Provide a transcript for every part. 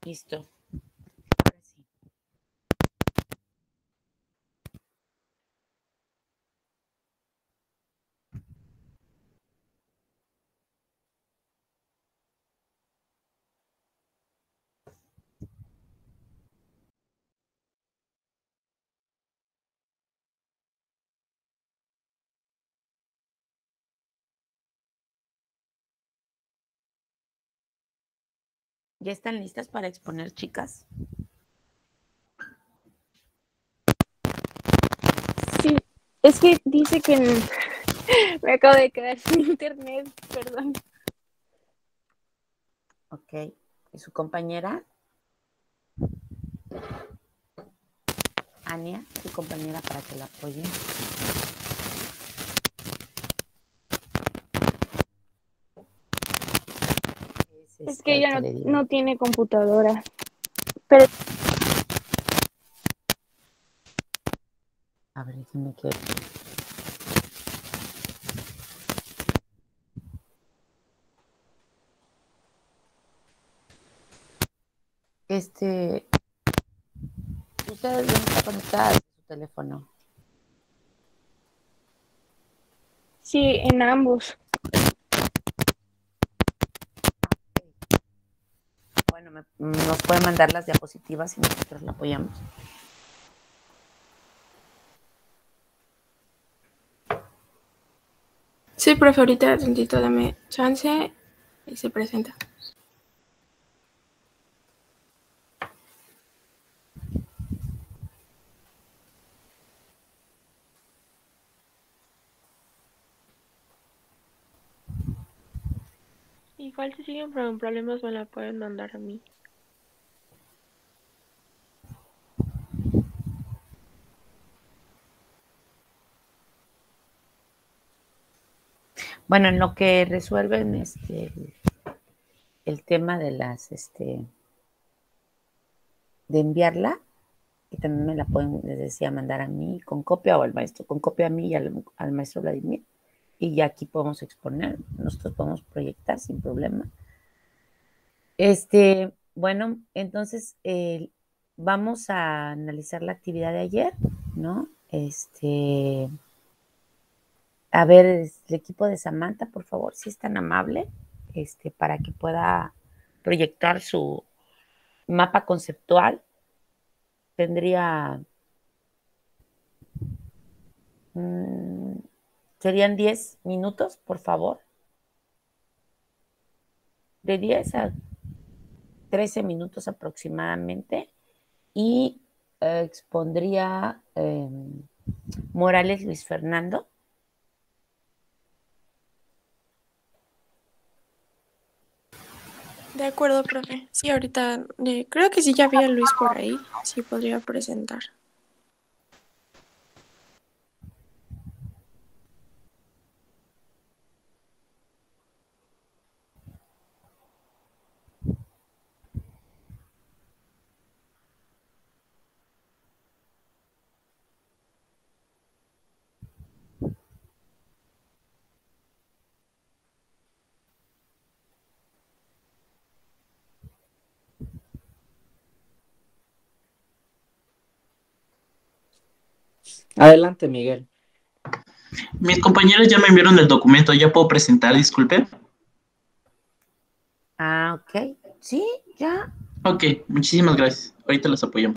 Listo. Ahora sí. ¿Ya están listas para exponer, chicas? Sí, es que dice que me acabo de quedar sin internet, perdón. Ok. ¿Y su compañera? Ania, su compañera, para que la apoye. Es que ella Ahorita le digo. no tiene computadora. Pero A ver, déjenme que... ¿Ustedes dónde está conectada su teléfono? sí, en ambos. Bueno, nos puede mandar las diapositivas y nosotros la apoyamos. Sí, profe, ahorita tantito dame chance y se presenta. Igual si siguen problemas me la pueden mandar a mí. Bueno, en lo que resuelven el tema de las de enviarla, y también me la pueden, les decía, mandar a mí con copia o al maestro, con copia a mí y al maestro Vladimir. Y ya aquí podemos exponer, nosotros podemos proyectar sin problema. Bueno, entonces vamos a analizar la actividad de ayer, ¿no? A ver, el equipo de Samantha, por favor, si es tan amable, para que pueda proyectar su mapa conceptual. Tendría, serían 10 minutos, por favor. De 10 a 13 minutos aproximadamente. Y expondría Morales Luis Fernando. De acuerdo, profe. Sí, ahorita creo que sí ya vi a Luis por ahí. Sí podría presentar. Adelante, Miguel. Mis compañeros ya me enviaron el documento, ¿ya puedo presentar? Disculpe. Ah, ok. Sí, ya. Ok, muchísimas gracias. Ahorita los apoyamos.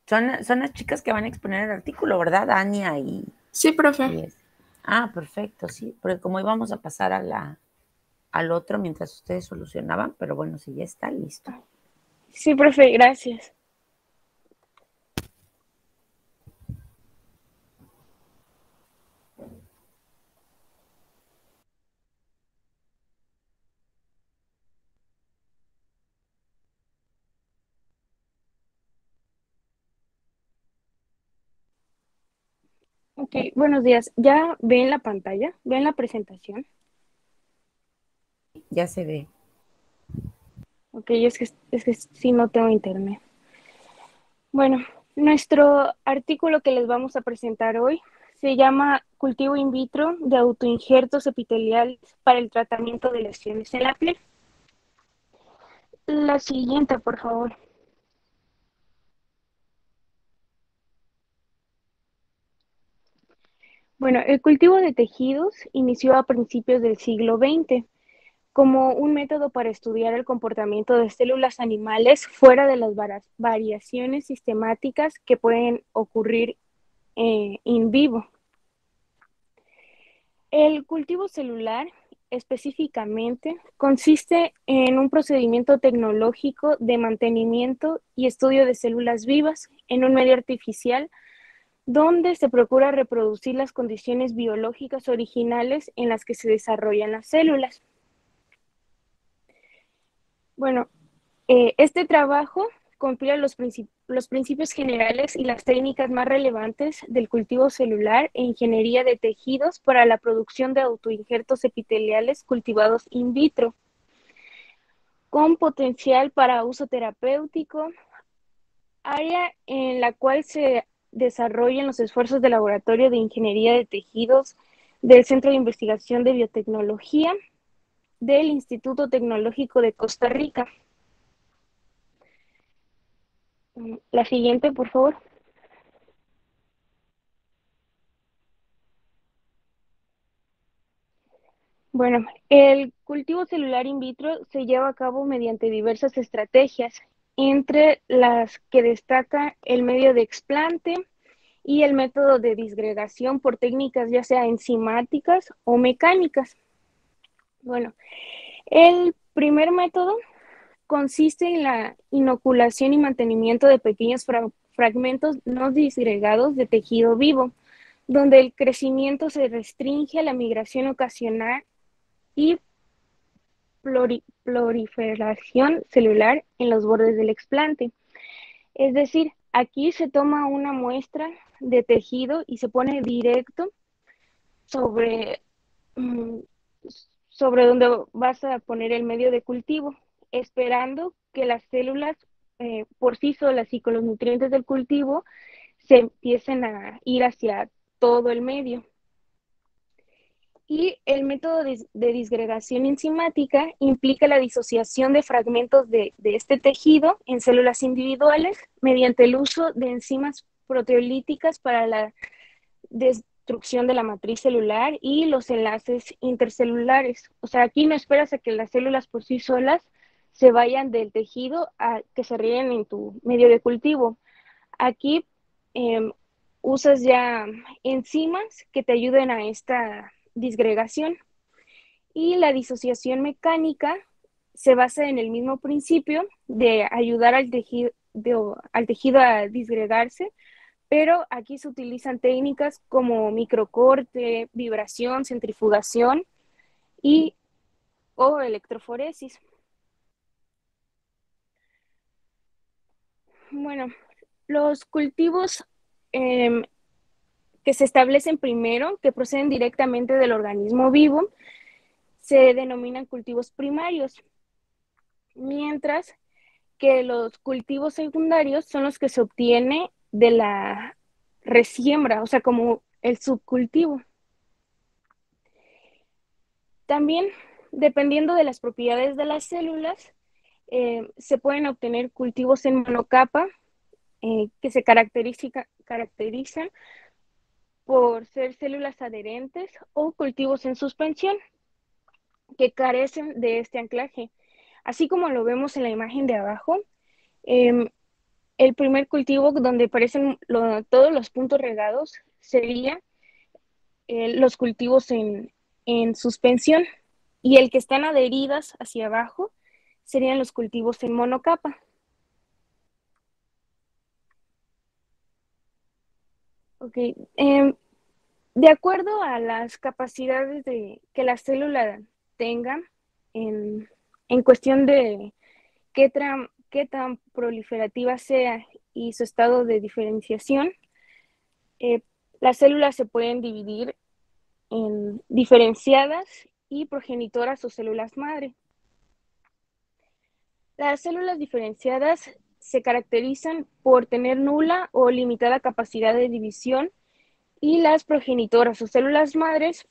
Son las chicas que van a exponer el artículo, ¿verdad? Ania Sí, profe. Perfecto, sí. Porque como íbamos a pasar al otro mientras ustedes solucionaban, pero bueno, si ya está listo. Sí, profe, gracias. Ok, buenos días. ¿Ya ven la pantalla? ¿Ven la presentación? Ya se ve. Ok, es que sí no tengo internet. Bueno, nuestro artículo que les vamos a presentar hoy se llama cultivo in vitro de autoinjertos epiteliales para el tratamiento de lesiones en la piel. La siguiente, por favor. Bueno, el cultivo de tejidos inició a principios del siglo XX como un método para estudiar el comportamiento de células animales fuera de las variaciones sistemáticas que pueden ocurrir in vivo. El cultivo celular específicamente consiste en un procedimiento tecnológico de mantenimiento y estudio de células vivas en un medio artificial donde se procura reproducir las condiciones biológicas originales en las que se desarrollan las células. Bueno, este trabajo compila los principios generales y las técnicas más relevantes del cultivo celular e ingeniería de tejidos para la producción de autoinjertos epiteliales cultivados in vitro, con potencial para uso terapéutico, área en la cual se desarrollan los esfuerzos del Laboratorio de Ingeniería de Tejidos del Centro de Investigación de Biotecnología del Instituto Tecnológico de Costa Rica. La siguiente, por favor. Bueno, el cultivo celular in vitro se lleva a cabo mediante diversas estrategias, entre las que destaca el medio de explante y el método de disgregación por técnicas ya sea enzimáticas o mecánicas. Bueno, el primer método consiste en la inoculación y mantenimiento de pequeños fragmentos no disgregados de tejido vivo, donde el crecimiento se restringe a la migración ocasional y proliferación celular en los bordes del explante. Es decir, aquí se toma una muestra de tejido y se pone directo sobre donde vas a poner el medio de cultivo, esperando que las células por sí solas y con los nutrientes del cultivo se empiecen a ir hacia todo el medio. Y el método de disgregación enzimática implica la disociación de fragmentos de este tejido en células individuales mediante el uso de enzimas proteolíticas para la destrucción de la matriz celular y los enlaces intercelulares. O sea, aquí no esperas a que las células por sí solas se vayan del tejido a que se rieguen en tu medio de cultivo. Aquí usas ya enzimas que te ayuden a esta disgregación. Y la disociación mecánica se basa en el mismo principio de ayudar al tejido a disgregarse, pero aquí se utilizan técnicas como microcorte, vibración, centrifugación o electroforesis. Bueno, los cultivos que se establecen primero, que proceden directamente del organismo vivo, se denominan cultivos primarios, mientras que los cultivos secundarios son los que se obtiene de la resiembra, o sea, como el subcultivo. También, dependiendo de las propiedades de las células, se pueden obtener cultivos en monocapa, que se caracterizan por ser células adherentes, o cultivos en suspensión, que carecen de este anclaje. Así como lo vemos en la imagen de abajo, el primer cultivo donde aparecen todos los puntos regados sería los cultivos en suspensión, y el que están adheridas hacia abajo serían los cultivos en monocapa. Ok, de acuerdo a las capacidades que la célula tenga en cuestión de qué tan proliferativa sea y su estado de diferenciación, las células se pueden dividir en diferenciadas y progenitoras o células madre. Las células diferenciadas se caracterizan por tener nula o limitada capacidad de división Y las progenitoras o células madres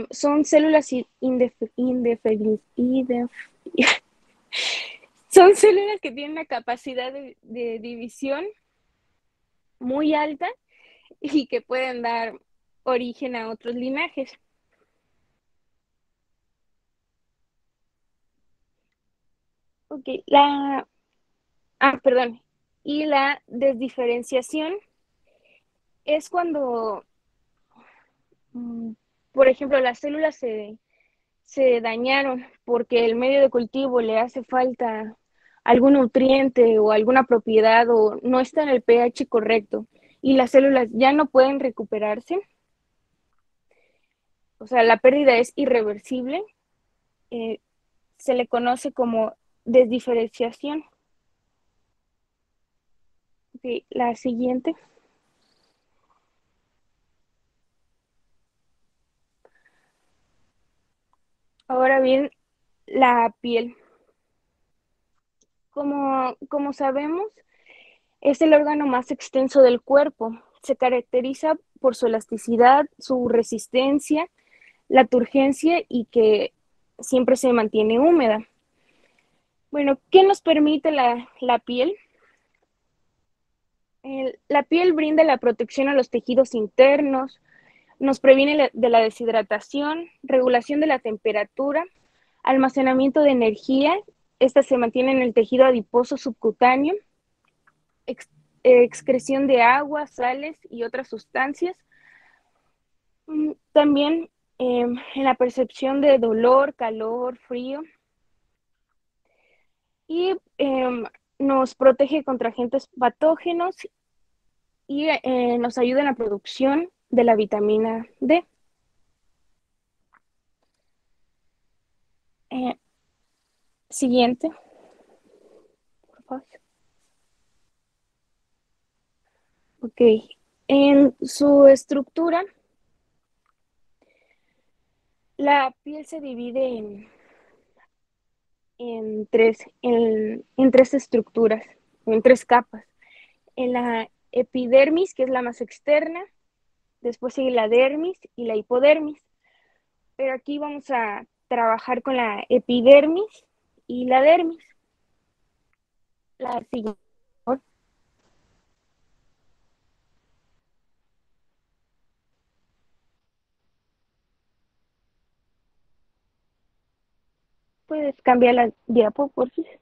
son células son células que tienen una capacidad de división muy alta y que pueden dar origen a otros linajes. Ok, perdón. Y la desdiferenciación es cuando, por ejemplo, las células se dañaron porque el medio de cultivo le hace falta algún nutriente o alguna propiedad o no está en el pH correcto y las células ya no pueden recuperarse. O sea, la pérdida es irreversible. Se le conoce como desdiferenciación. Okay, la siguiente. Ahora bien, la piel. Como sabemos, es el órgano más extenso del cuerpo. Se caracteriza por su elasticidad, su resistencia, la turgencia y que siempre se mantiene húmeda. Bueno, ¿qué nos permite la piel? La piel brinda la protección a los tejidos internos, nos previene de la deshidratación, regulación de la temperatura, almacenamiento de energía. Esta se mantiene en el tejido adiposo subcutáneo, excreción de agua, sales y otras sustancias. También en la percepción de dolor, calor, frío. Y nos protege contra agentes patógenos y nos ayuda en la producción de la vitamina D. Siguiente, por favor. Ok, en su estructura, la piel se divide en tres estructuras, en tres capas. En la epidermis, que es la más externa, después sigue la dermis y la hipodermis. Pero aquí vamos a trabajar con la epidermis y la dermis. La siguiente. Puedes cambiar la diapo, por favor.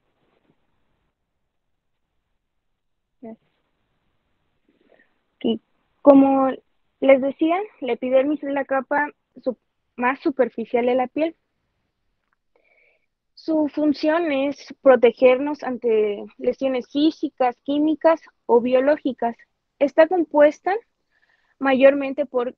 Okay. Como les decía, la epidermis es la capa más superficial de la piel. Su función es protegernos ante lesiones físicas, químicas o biológicas. Está compuesta mayormente por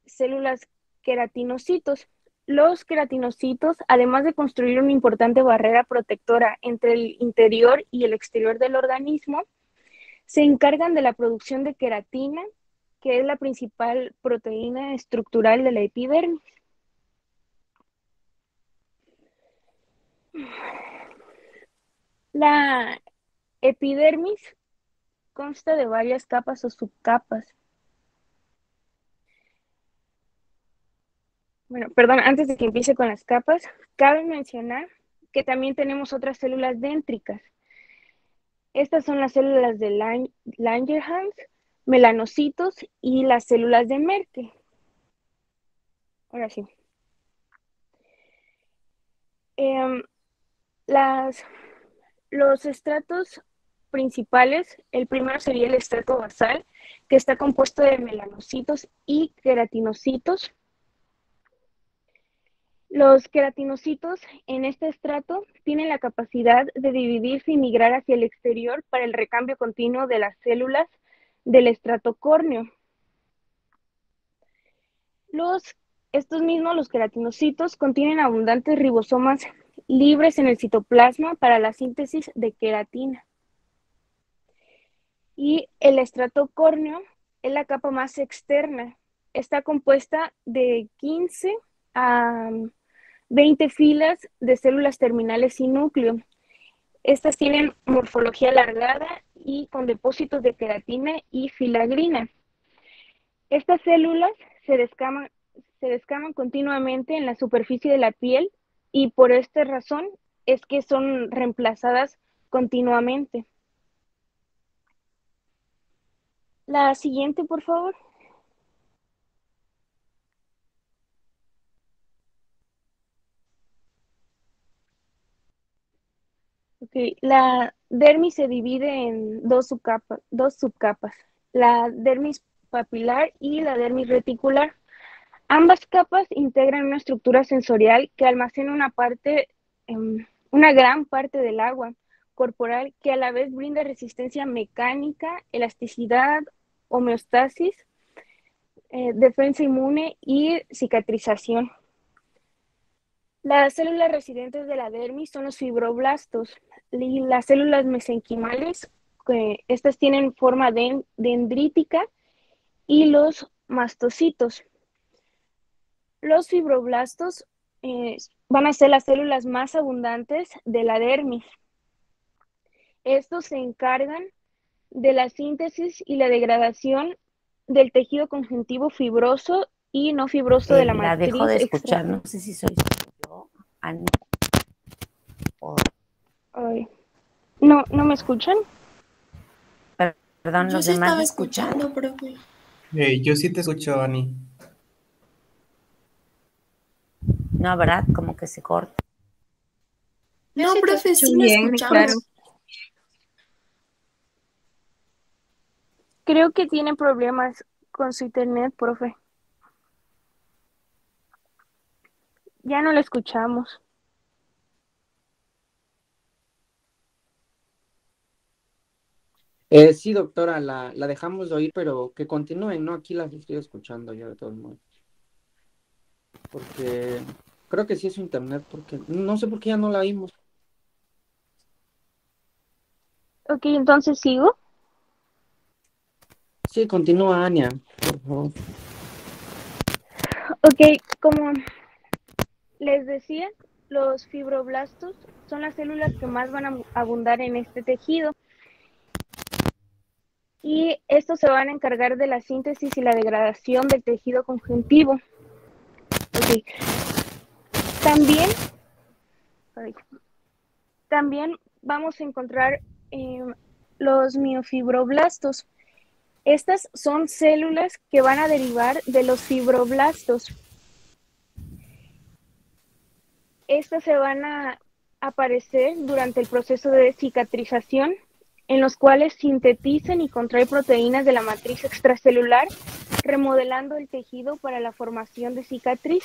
células queratinocitos. Los queratinocitos, además de construir una importante barrera protectora entre el interior y el exterior del organismo, se encargan de la producción de queratina, que es la principal proteína estructural de la epidermis. La epidermis consta de varias capas o subcapas. Bueno, perdón, antes de que empiece con las capas, cabe mencionar que también tenemos otras células déntricas. Estas son las células de Langerhans, melanocitos y las células de Merkel. Ahora sí. Los estratos principales, el primero sería el estrato basal, que está compuesto de melanocitos y queratinocitos. Los queratinocitos en este estrato tienen la capacidad de dividirse y migrar hacia el exterior para el recambio continuo de las células del estrato córneo. Estos mismos, los queratinocitos, contienen abundantes ribosomas libres en el citoplasma para la síntesis de queratina. Y el estrato córneo es la capa más externa. Está compuesta de 15 a 20 filas de células terminales sin núcleo. Estas tienen morfología alargada y con depósitos de queratina y filagrina. Estas células se descaman continuamente en la superficie de la piel y por esta razón es que son reemplazadas continuamente. La siguiente, por favor. Okay. La dermis se divide en dos subcapas, la dermis papilar y la dermis reticular. Ambas capas integran una estructura sensorial que almacena una gran parte del agua corporal que a la vez brinda resistencia mecánica, elasticidad, homeostasis, defensa inmune y cicatrización. Las células residentes de la dermis son los fibroblastos y las células mesenquimales, estas tienen forma dendrítica, y los mastocitos. Los fibroblastos van a ser las células más abundantes de la dermis. Estos se encargan de la síntesis y la degradación del tejido conjuntivo fibroso y no fibroso de la La matriz dejo de escuchar, no sé si soy yo, Ani. Ay, no me escuchan. Perdón, Yo los sí demás estaba me escuchan. escuchando, profe. Yo sí te escucho, Ani. No, ¿verdad? Como que se corta. No, sí te profe, escucho sí lo bien, escuchamos. claro. Creo que tiene problemas con su internet, profe. Ya no lo escuchamos. Sí, doctora, la dejamos de oír, pero que continúen, ¿no? Aquí las estoy escuchando yo de todos modos. Porque creo que sí es su internet, porque no sé por qué ya no la oímos. Ok, entonces sigo. Sí, continúa, Ania, por favor. Ok, como les decía, los fibroblastos son las células que más van a abundar en este tejido. Y estos se van a encargar de la síntesis y la degradación del tejido conjuntivo. Okay. También vamos a encontrar los miofibroblastos. Estas son células que van a derivar de los fibroblastos. Estas se van a aparecer durante el proceso de cicatrización, en los cuales sintetizan y contraen proteínas de la matriz extracelular, remodelando el tejido para la formación de cicatriz.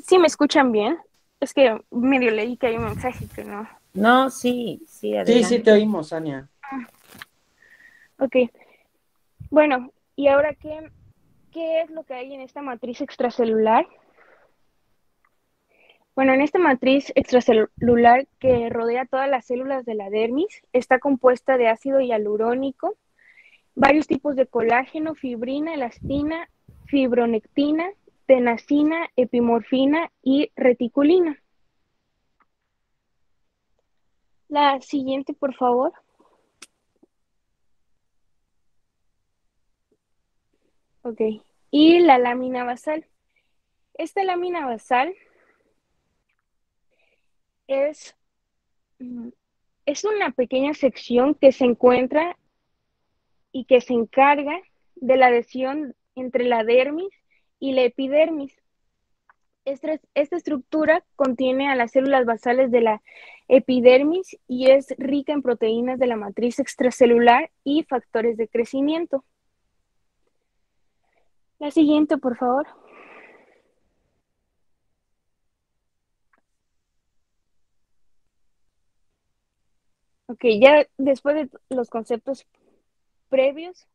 ¿Sí me escuchan bien? Es que medio leí que hay un mensaje que no. No, sí, adelante. Sí, te oímos, Ania. Ok. Bueno, ¿y ahora qué es lo que hay en esta matriz extracelular? Bueno, en esta matriz extracelular que rodea todas las células de la dermis, está compuesta de ácido hialurónico, varios tipos de colágeno, fibrina, elastina, fibronectina, tenasina, epimorfina y reticulina. La siguiente, por favor. Ok. Y la lámina basal. Esta lámina basal es una pequeña sección que se encuentra y que se encarga de la adhesión entre la dermis y la epidermis. Esta estructura contiene a las células basales de la epidermis y es rica en proteínas de la matriz extracelular y factores de crecimiento. La siguiente, por favor. Ok, ya después de los conceptos previos,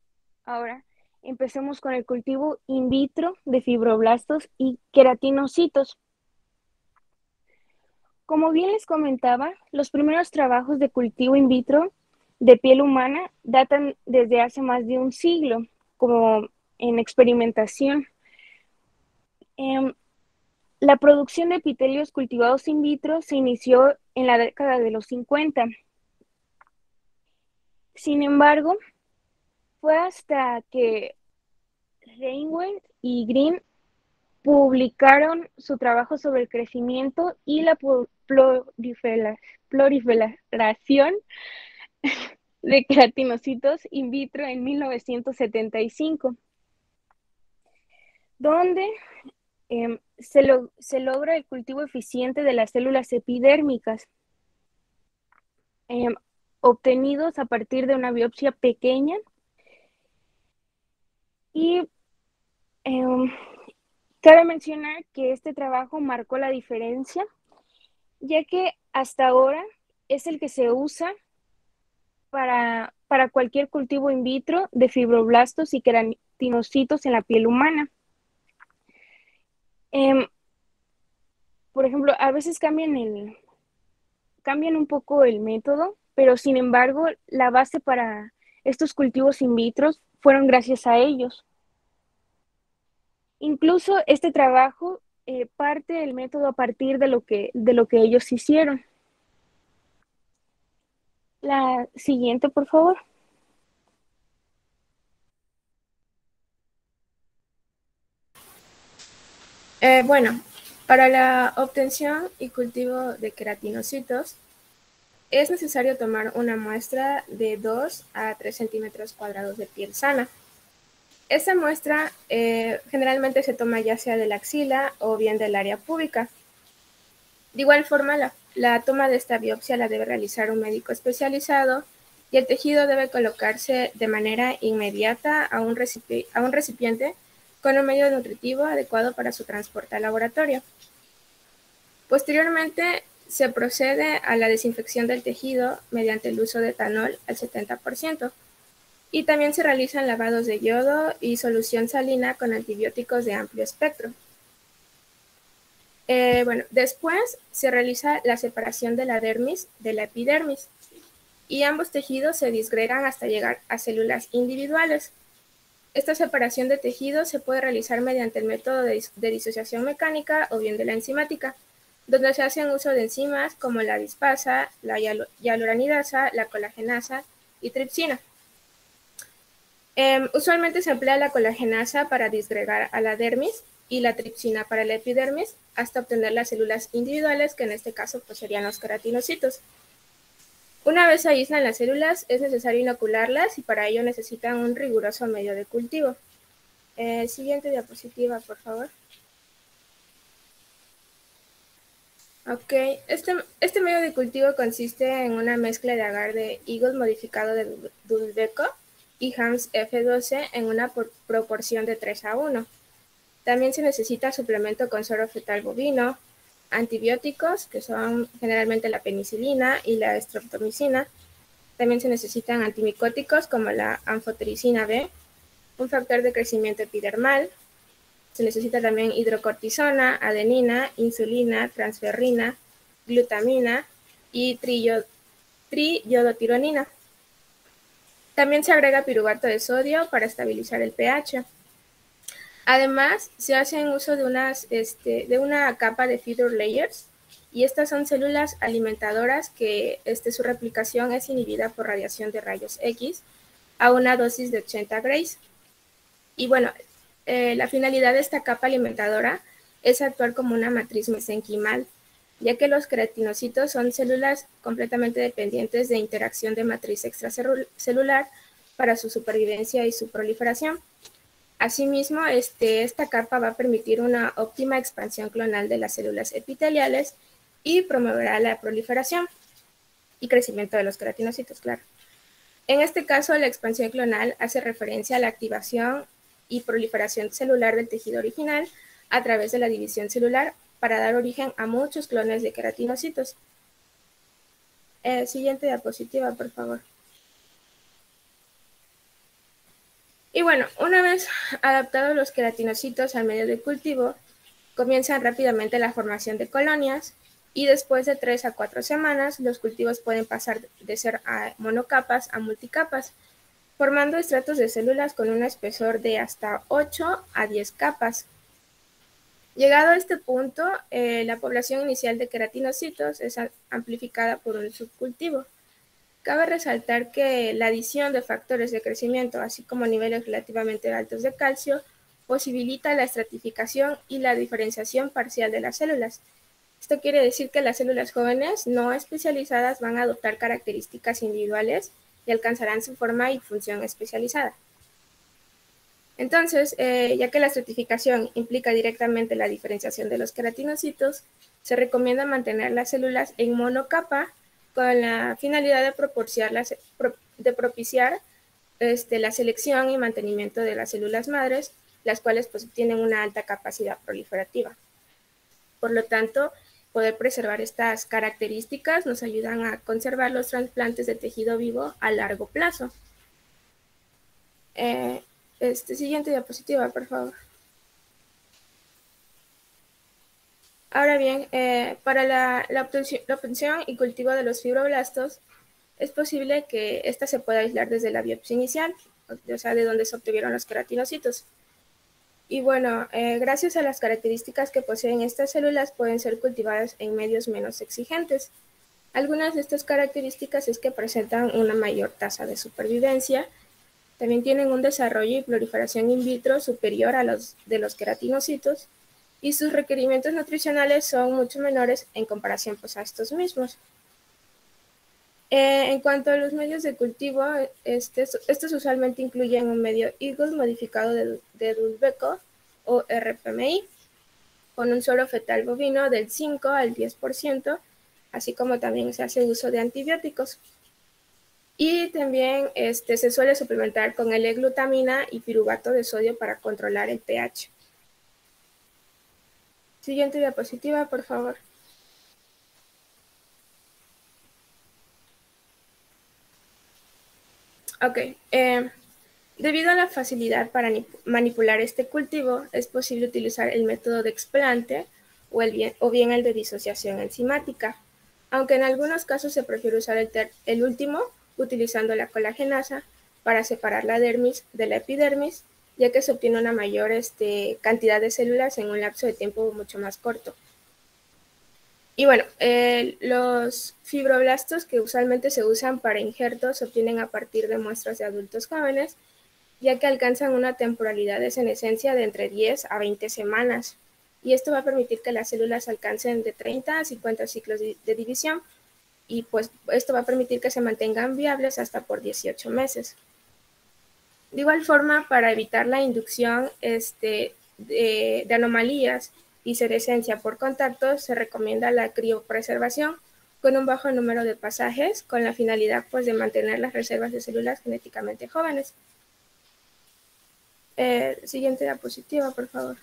ahora empecemos con el cultivo in vitro de fibroblastos y queratinocitos. Como bien les comentaba, los primeros trabajos de cultivo in vitro de piel humana datan desde hace más de un siglo, como en experimentación. La producción de epitelios cultivados in vitro se inició en la década de los 50. Sin embargo, fue hasta que Reinwald y Green publicaron su trabajo sobre el crecimiento y la proliferación de queratinocitos in vitro en 1975, donde se logra el cultivo eficiente de las células epidérmicas, obtenidos a partir de una biopsia pequeña. Y cabe mencionar que este trabajo marcó la diferencia, ya que hasta ahora es el que se usa para cualquier cultivo in vitro de fibroblastos y queratinocitos en la piel humana. Por ejemplo, a veces cambian un poco el método, pero sin embargo, la base para estos cultivos in vitro fueron gracias a ellos. Incluso este trabajo parte del método a partir de lo que ellos hicieron. La siguiente, por favor. Bueno, para la obtención y cultivo de queratinocitos es necesario tomar una muestra de 2 a 3 centímetros cuadrados de piel sana. Esta muestra generalmente se toma ya sea de la axila o bien del área púbica. De igual forma, la toma de esta biopsia la debe realizar un médico especializado y el tejido debe colocarse de manera inmediata a un recipiente con un medio nutritivo adecuado para su transporte al laboratorio. Posteriormente, se procede a la desinfección del tejido mediante el uso de etanol al 70%. Y también se realizan lavados de yodo y solución salina con antibióticos de amplio espectro. Después se realiza la separación de la dermis de la epidermis y ambos tejidos se disgregan hasta llegar a células individuales. Esta separación de tejidos se puede realizar mediante el método de disociación mecánica o bien de la enzimática, donde se hacen uso de enzimas como la dispasa, la hialuronidasa, la colagenasa y tripsina. Usualmente se emplea la colagenasa para disgregar a la dermis y la tripsina para la epidermis hasta obtener las células individuales, que en este caso pues, serían los queratinocitos. Una vez se aíslan las células, es necesario inocularlas y para ello necesitan un riguroso medio de cultivo. Siguiente diapositiva, por favor. Ok, este medio de cultivo consiste en una mezcla de agar de higos modificado de Dulbeco y Hams F12 en una proporción de 3:1. También se necesita suplemento con suero fetal bovino, antibióticos, que son generalmente la penicilina y la streptomicina. También se necesitan antimicóticos como la anfotericina B, un factor de crecimiento epidermal. Se necesita también hidrocortisona, adenina, insulina, transferrina, glutamina y triiodotironina. También se agrega piruvato de sodio para estabilizar el pH. Además, se hace uso de una capa de feeder layers, y estas son células alimentadoras que su replicación es inhibida por radiación de rayos X a una dosis de 80 grays. Y bueno, la finalidad de esta capa alimentadora es actuar como una matriz mesenquimal, ya que los queratinocitos son células completamente dependientes de interacción de matriz extracelular para su supervivencia y su proliferación. Asimismo, esta capa va a permitir una óptima expansión clonal de las células epiteliales y promoverá la proliferación y crecimiento de los queratinocitos, claro. En este caso, la expansión clonal hace referencia a la activación y proliferación celular del tejido original a través de la división celular para dar origen a muchos clones de queratinocitos. Siguiente diapositiva, por favor. Y bueno, una vez adaptados los queratinocitos al medio de cultivo, comienzan rápidamente la formación de colonias y después de 3 a 4 semanas, los cultivos pueden pasar de ser monocapas a multicapas, formando estratos de células con un espesor de hasta 8 a 10 capas. Llegado a este punto, la población inicial de queratinocitos es amplificada por un subcultivo. Cabe resaltar que la adición de factores de crecimiento, así como niveles relativamente altos de calcio, posibilita la estratificación y la diferenciación parcial de las células. Esto quiere decir que las células jóvenes no especializadas van a adoptar características individuales y alcanzarán su forma y función especializada. Entonces, ya que la estratificación implica directamente la diferenciación de los queratinocitos, se recomienda mantener las células en monocapa con la finalidad de propiciar la selección y mantenimiento de las células madres, las cuales pues tienen una alta capacidad proliferativa. Por lo tanto, poder preservar estas características nos ayudan a conservar los trasplantes de tejido vivo a largo plazo. Siguiente diapositiva, por favor. Ahora bien, para la obtención y cultivo de los fibroblastos, es posible que ésta se pueda aislar desde la biopsia inicial, o sea, de donde se obtuvieron los queratinocitos. Y bueno, gracias a las características que poseen estas células, pueden ser cultivadas en medios menos exigentes. Algunas de estas características es que presentan una mayor tasa de supervivencia, también tienen un desarrollo y proliferación in vitro superior a los de los queratinocitos, y sus requerimientos nutricionales son mucho menores en comparación pues, a estos mismos. En cuanto a los medios de cultivo, estos usualmente incluyen un medio Eagle modificado de Dulbeco o RPMI, con un suero fetal bovino del 5 al 10%, así como también se hace uso de antibióticos. Y también se suele suplementar con L-glutamina y piruvato de sodio para controlar el pH. Siguiente diapositiva, por favor. Ok. Debido a la facilidad para manipular este cultivo, es posible utilizar el método de explante o bien el de disociación enzimática, aunque en algunos casos se prefiere usar el último, utilizando la colagenasa para separar la dermis de la epidermis, ya que se obtiene una mayor cantidad de células en un lapso de tiempo mucho más corto. Y bueno, los fibroblastos que usualmente se usan para injertos se obtienen a partir de muestras de adultos jóvenes, ya que alcanzan una temporalidad de senescencia de entre 10 a 20 semanas. Y esto va a permitir que las células alcancen de 30 a 50 ciclos de división, y pues esto va a permitir que se mantengan viables hasta por 18 meses. De igual forma, para evitar la inducción de anomalías y senescencia por contacto, se recomienda la criopreservación con un bajo número de pasajes, con la finalidad pues, de mantener las reservas de células genéticamente jóvenes. Siguiente diapositiva, por favor.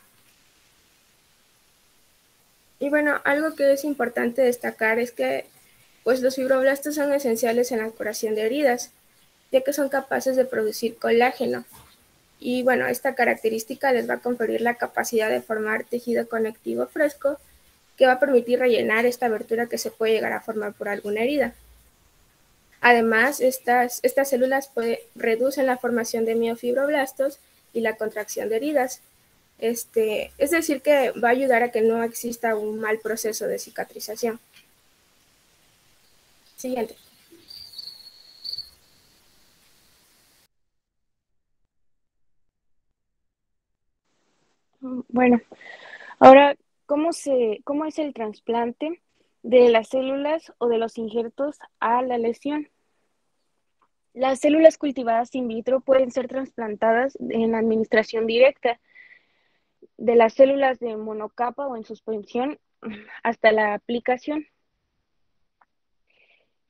Y bueno, algo que es importante destacar es que pues, los fibroblastos son esenciales en la curación de heridas, ya que son capaces de producir colágeno. Y bueno, esta característica les va a conferir la capacidad de formar tejido conectivo fresco que va a permitir rellenar esta abertura que se puede llegar a formar por alguna herida. Además, estas células reducen la formación de miofibroblastos y la contracción de heridas. Es decir, que va a ayudar a que no exista un mal proceso de cicatrización. Siguiente. Bueno, ahora, ¿cómo es el trasplante de las células o de los injertos a la lesión? Las células cultivadas in vitro pueden ser trasplantadas en la administración directa de las células de monocapa o en suspensión hasta la aplicación.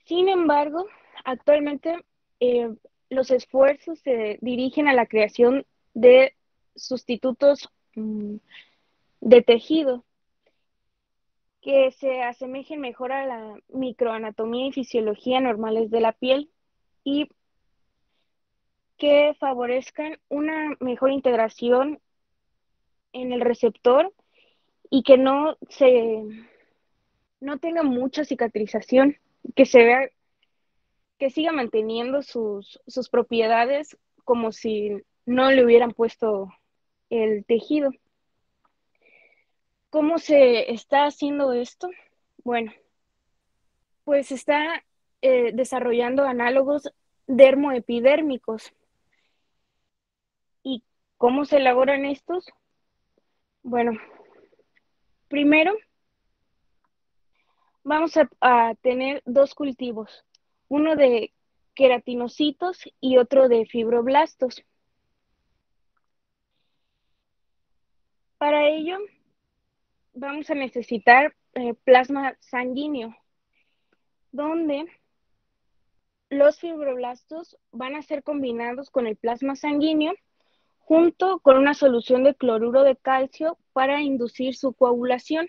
Sin embargo, actualmente los esfuerzos se dirigen a la creación de sustitutos de tejido que se asemejen mejor a la microanatomía y fisiología normales de la piel y que favorezcan una mejor integración en el receptor y que no tenga mucha cicatrización, que se vea, que siga manteniendo sus propiedades como si no le hubieran puesto el tejido. ¿Cómo se está haciendo esto? Bueno, pues está desarrollando análogos dermoepidérmicos. ¿Y cómo se elaboran estos? Bueno, primero vamos a tener dos cultivos, uno de queratinocitos y otro de fibroblastos. Para ello vamos a necesitar plasma sanguíneo, donde los fibroblastos van a ser combinados con el plasma sanguíneo junto con una solución de cloruro de calcio para inducir su coagulación.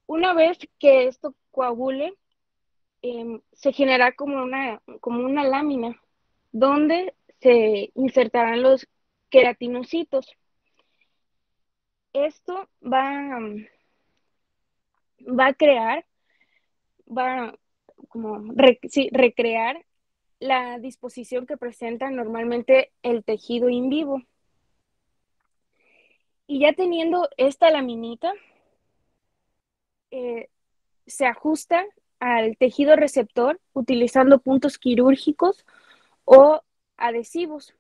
Una vez que esto coagule, se genera como una lámina donde se insertarán los queratinocitos. Esto va a crear, va como recrear la disposición que presenta normalmente el tejido in vivo. Y ya teniendo esta laminita, se ajusta al tejido receptor utilizando puntos quirúrgicos o adhesivos.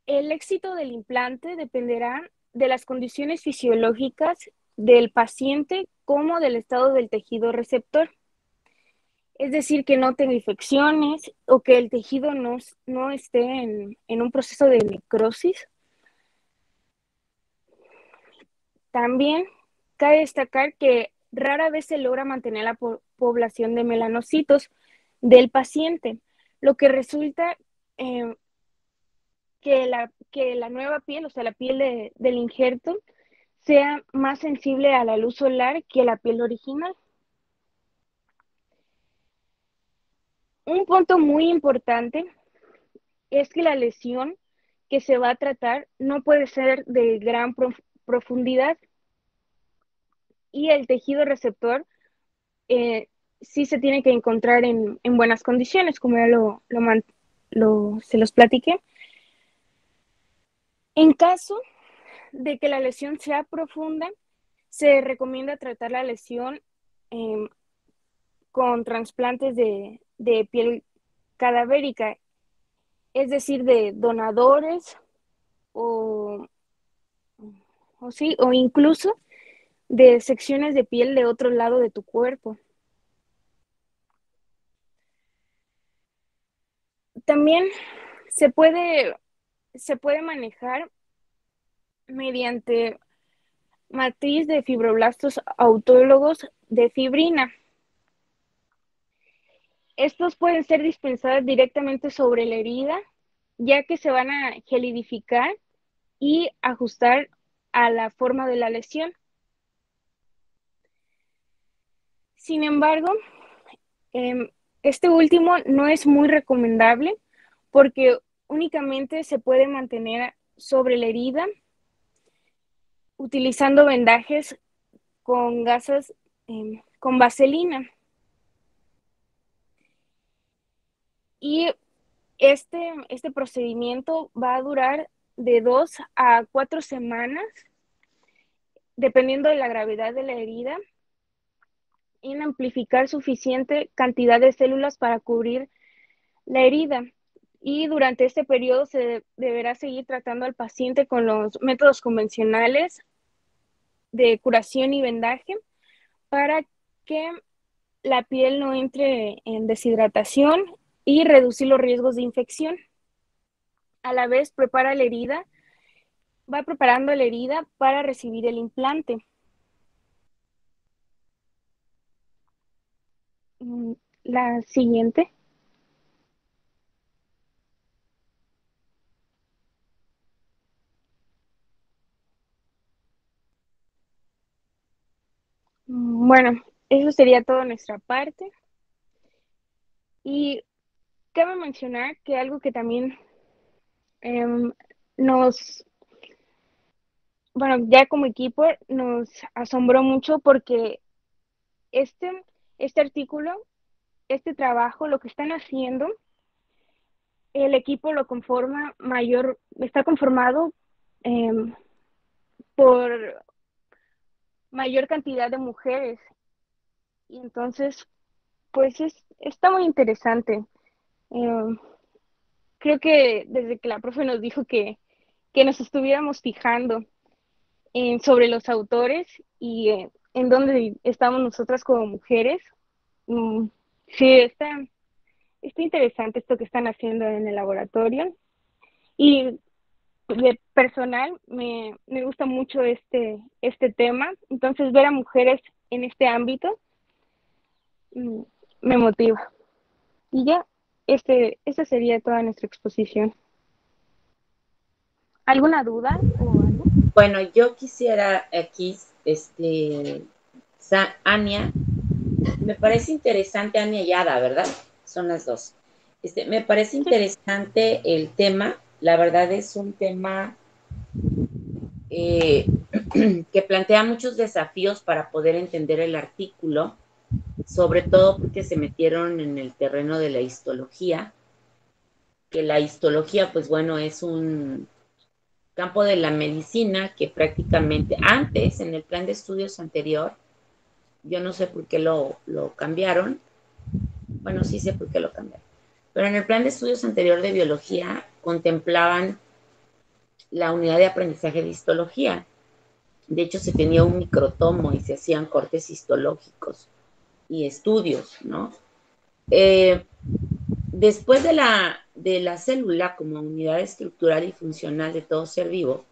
El éxito del implante dependerá de las condiciones fisiológicas del paciente como del estado del tejido receptor. Es decir, que no tenga infecciones o que el tejido no esté en un proceso de necrosis. También cabe destacar que rara vez se logra mantener la población de melanocitos del paciente, lo que resulta que la nueva piel, o sea, la piel del injerto, sea más sensible a la luz solar que la piel original. Un punto muy importante es que la lesión que se va a tratar no puede ser de gran profundidad y el tejido receptor sí se tiene que encontrar en buenas condiciones, como ya se los platiqué. En caso de que la lesión sea profunda, se recomienda tratar la lesión con trasplantes de piel cadavérica, es decir, de donadores o incluso de secciones de piel de otro lado de tu cuerpo. También se puede manejar mediante matriz de fibroblastos autólogos de fibrina. Estos pueden ser dispensados directamente sobre la herida, ya que se van a gelidificar y ajustar a la forma de la lesión. Sin embargo, este último no es muy recomendable porque únicamente se puede mantener sobre la herida utilizando vendajes con gasas con vaselina. Y este procedimiento va a durar de 2 a 4 semanas, dependiendo de la gravedad de la herida, en amplificar suficiente cantidad de células para cubrir la herida. Y durante este periodo se deberá seguir tratando al paciente con los métodos convencionales de curación y vendaje para que la piel no entre en deshidratación y reducir los riesgos de infección. A la vez va preparando la herida para recibir el implante. La siguiente. Bueno, eso sería todo de nuestra parte. Y cabe mencionar que algo que también ya como equipo nos asombró mucho porque este artículo, este trabajo, lo que están haciendo, el equipo está conformado por mayor cantidad de mujeres Y entonces, pues está muy interesante. Eh, Creo que desde que la profe nos dijo que nos estuviéramos fijando sobre los autores y en dónde estamos nosotras como mujeres, mm, sí, está interesante esto que están haciendo en el laboratorio. Y de personal me gusta mucho este tema, entonces ver a mujeres en este ámbito mm, me motiva. Y ya, esta sería toda nuestra exposición. ¿Alguna duda o algo? Bueno, yo quisiera aquí, Ania, me parece interesante, Ania y Ada, ¿verdad? Son las dos. Me parece Sí. interesante el tema, la verdad es un tema que plantea muchos desafíos para poder entender el artículo, sobre todo porque se metieron en el terreno de la histología, que la histología, pues bueno, es un campo de la medicina que prácticamente antes, en el plan de estudios anterior, yo no sé por qué lo cambiaron, bueno, sí sé por qué lo cambiaron, pero en el plan de estudios anterior de biología contemplaban la unidad de aprendizaje de histología. De hecho, se tenía un microtomo y se hacían cortes histológicos y estudios, ¿no? Después de la célula como unidad estructural y funcional de todo ser vivo,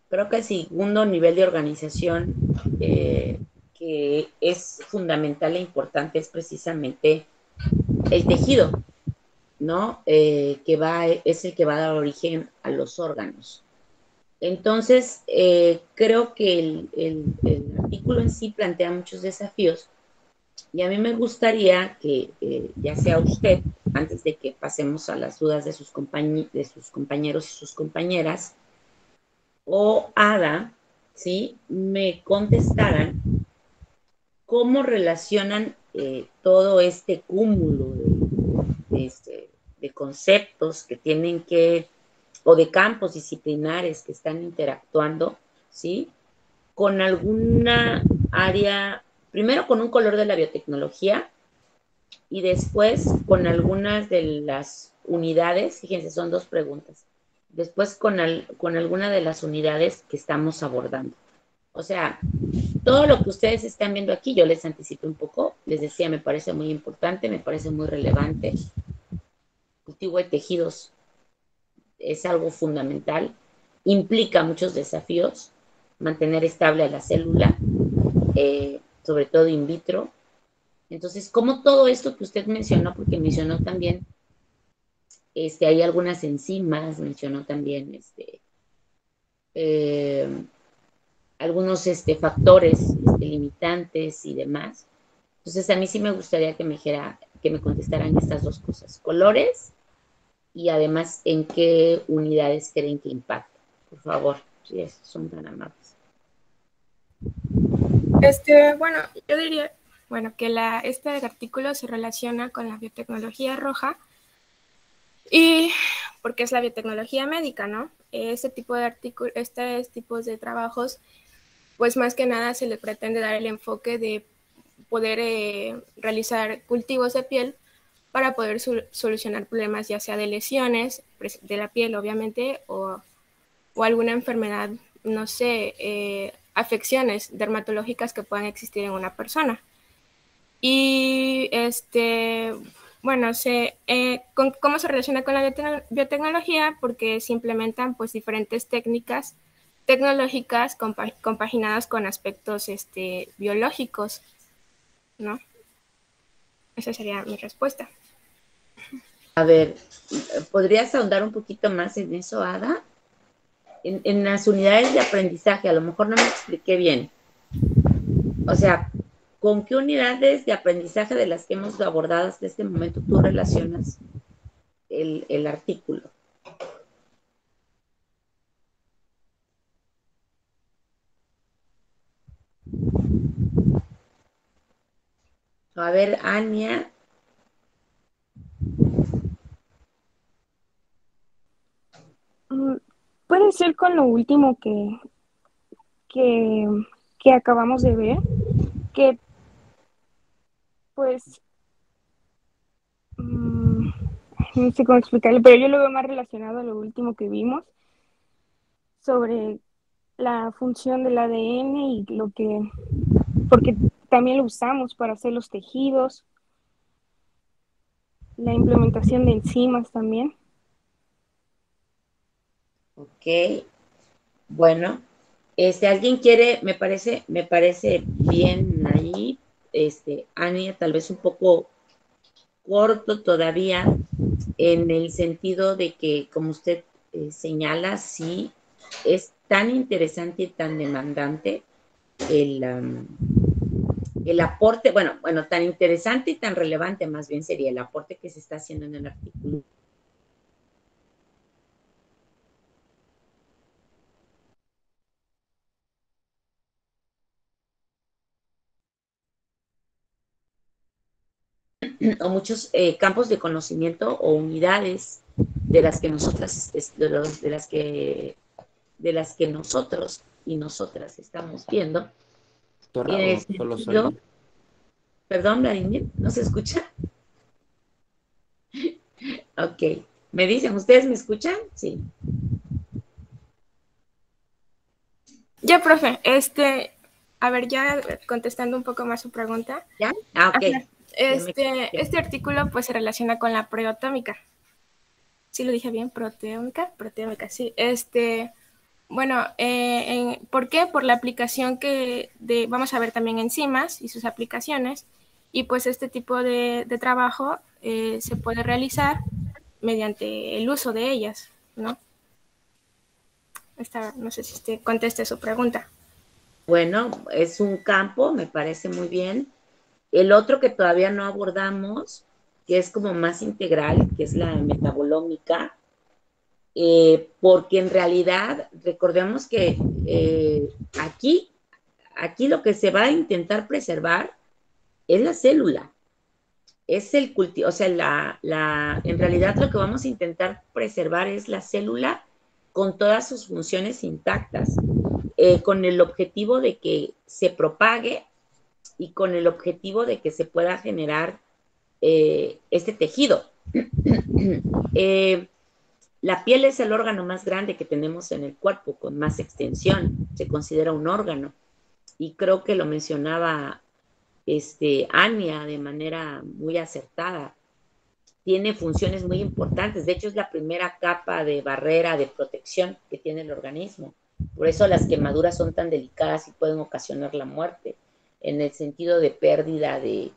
creo que el segundo nivel de organización que es fundamental e importante es precisamente el tejido, ¿no? Es el que va a dar origen a los órganos. Entonces, creo que el artículo en sí plantea muchos desafíos y a mí me gustaría que ya sea usted, antes de que pasemos a las dudas de sus compañeros y sus compañeras, o Ada, ¿sí? Me contestaran cómo relacionan todo este cúmulo de conceptos que tienen que, o de campos disciplinares que están interactuando, ¿sí? Con alguna área, primero con un color de la biotecnología y después con algunas de las unidades, fíjense, son dos preguntas, después con alguna de las unidades que estamos abordando. O sea, todo lo que ustedes están viendo aquí, yo les anticipé un poco, les decía, me parece muy importante, me parece muy relevante. Cultivo de tejidos es algo fundamental, implica muchos desafíos, mantener estable a la célula, sobre todo in vitro. Entonces, como todo esto que usted mencionó, porque mencionó también, hay algunas enzimas, mencionó también, eh, algunos factores limitantes y demás. Entonces, a mí sí me gustaría que me dijera, que me contestaran estas dos cosas, colores y además en qué unidades creen que impacta. Por favor, si son tan amables. Bueno, yo diría, bueno, que este artículo se relaciona con la biotecnología roja y porque es la biotecnología médica, ¿no? Este tipo de estos tipos de trabajos, pues más que nada se le pretende dar el enfoque de poder realizar cultivos de piel para poder solucionar problemas ya sea de lesiones de la piel, obviamente, o alguna enfermedad, no sé, afecciones dermatológicas que puedan existir en una persona. Y bueno, ¿cómo se relaciona con la biotecnología? Porque se implementan pues diferentes técnicas tecnológicas compaginadas con aspectos biológicos, ¿no? Esa sería mi respuesta. A ver, ¿podrías ahondar un poquito más en eso, Ada? En las unidades de aprendizaje, a lo mejor no me expliqué bien. O sea, ¿con qué unidades de aprendizaje de las que hemos abordado hasta este momento tú relacionas el artículo? A ver, Ania. Puede ser con lo último que acabamos de ver, que Pues, no sé cómo explicarlo, pero yo lo veo más relacionado a lo último que vimos sobre la función del ADN y porque también lo usamos para hacer los tejidos, la implementación de enzimas también. Ok, bueno, alguien quiere, me parece bien ahí, Ania, tal vez un poco corto todavía, en el sentido de que, como usted señala, sí, es tan interesante y tan demandante el, el aporte, bueno, tan interesante y tan relevante más bien sería el aporte que se está haciendo en el artículo. O muchos campos de conocimiento o unidades de las que nosotras, de las que nosotros y nosotras estamos viendo. Doctora, En el o solo sentido, soy perdón, Vladimir, ¿no se escucha? Ok. ¿Me dicen, ustedes me escuchan? Sí. Ya, profe, a ver, ya contestando un poco más su pregunta. ¿Ya? Ah, ok. Ajá. Ya me- Este artículo pues se relaciona con la proteómica. ¿Sí lo dije bien? Proteómica, sí. Bueno, ¿por qué? Por la aplicación vamos a ver también enzimas y sus aplicaciones. Y pues este tipo de trabajo se puede realizar mediante el uso de ellas, ¿no? No sé si usted conteste su pregunta. Bueno, es un campo, me parece muy bien. El otro que todavía no abordamos, que es como más integral, que es la metabolómica, porque en realidad recordemos que aquí, aquí lo que se va a intentar preservar es la célula, es el cultivo, o sea, en realidad lo que vamos a intentar preservar es la célula con todas sus funciones intactas, con el objetivo de que se propague y con el objetivo de que se pueda generar este tejido. La piel es el órgano más grande que tenemos en el cuerpo, con más extensión, se considera un órgano. Y creo que lo mencionaba Ania de manera muy acertada. Tiene funciones muy importantes, de hecho es la primera capa de barrera, de protección que tiene el organismo. Por eso las quemaduras son tan delicadas y pueden ocasionar la muerte, en el sentido de pérdida de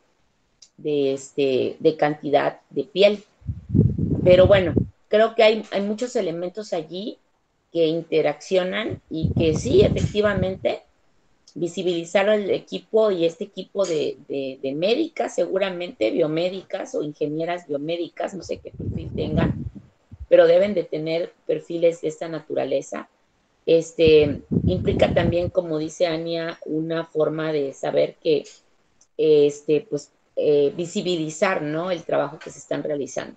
cantidad de piel. Pero bueno, creo que hay muchos elementos allí que interaccionan y que sí, efectivamente, visibilizar al equipo y este equipo de médicas, seguramente biomédicas o ingenieras biomédicas, no sé qué perfil tengan, pero deben de tener perfiles de esta naturaleza. Implica también, como dice Ania, una forma de saber que, pues, visibilizar, ¿no? El trabajo que se están realizando.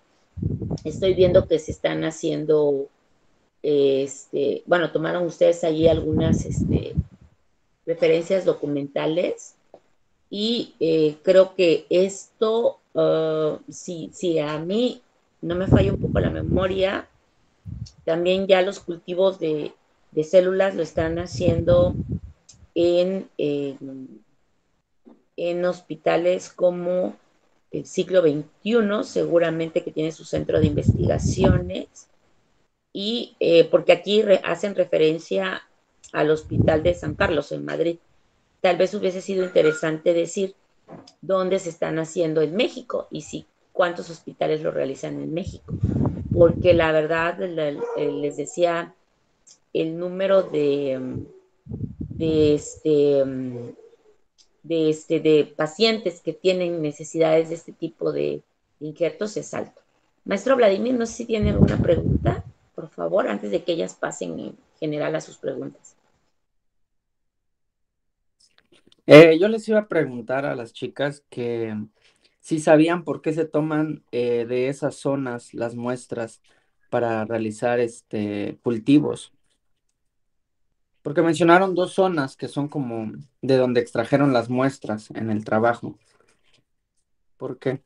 Estoy viendo que se están haciendo, bueno, tomaron ustedes allí algunas, referencias documentales y creo que esto, si a mí no me falla un poco la memoria, también ya los cultivos de células lo están haciendo en hospitales como el siglo XXI, seguramente que tiene su centro de investigaciones, y porque aquí hacen referencia al Hospital de San Carlos en Madrid. Tal vez hubiese sido interesante decir dónde se están haciendo en México y si cuántos hospitales lo realizan en México. Porque la verdad, les decía, el número de, de pacientes que tienen necesidades de este tipo de injertos es alto. Maestro Vladimir, no sé si tiene alguna pregunta, por favor, antes de que ellas pasen en general a sus preguntas. Yo les iba a preguntar a las chicas que si sabían por qué se toman de esas zonas las muestras para realizar cultivos. Porque mencionaron dos zonas que son como de donde extrajeron las muestras en el trabajo. ¿Por qué?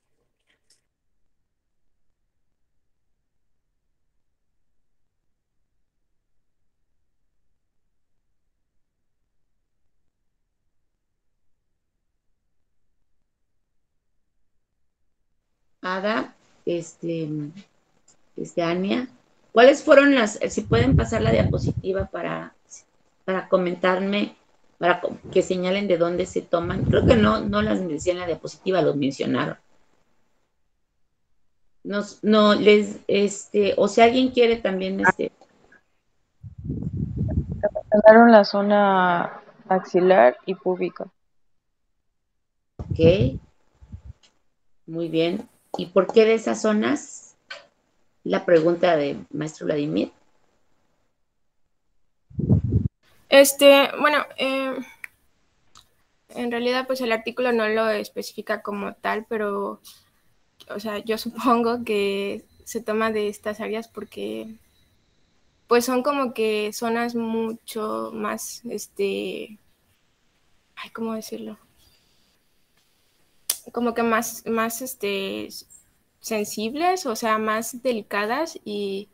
Ada, Ania, ¿cuáles fueron si pueden pasar la diapositiva para comentarme, que señalen de dónde se toman? Creo que no las decía en la diapositiva, los mencionaron. No, o si alguien quiere también, Ganaron la zona axilar y púbica. Ok, muy bien. ¿Y por qué de esas zonas? La pregunta de maestro Vladimir. Bueno, en realidad pues el artículo no lo especifica como tal, pero, o sea, yo supongo que se toma de estas áreas porque pues son como que zonas mucho más, ¿cómo decirlo? Como que más, sensibles, o sea, más delicadas y,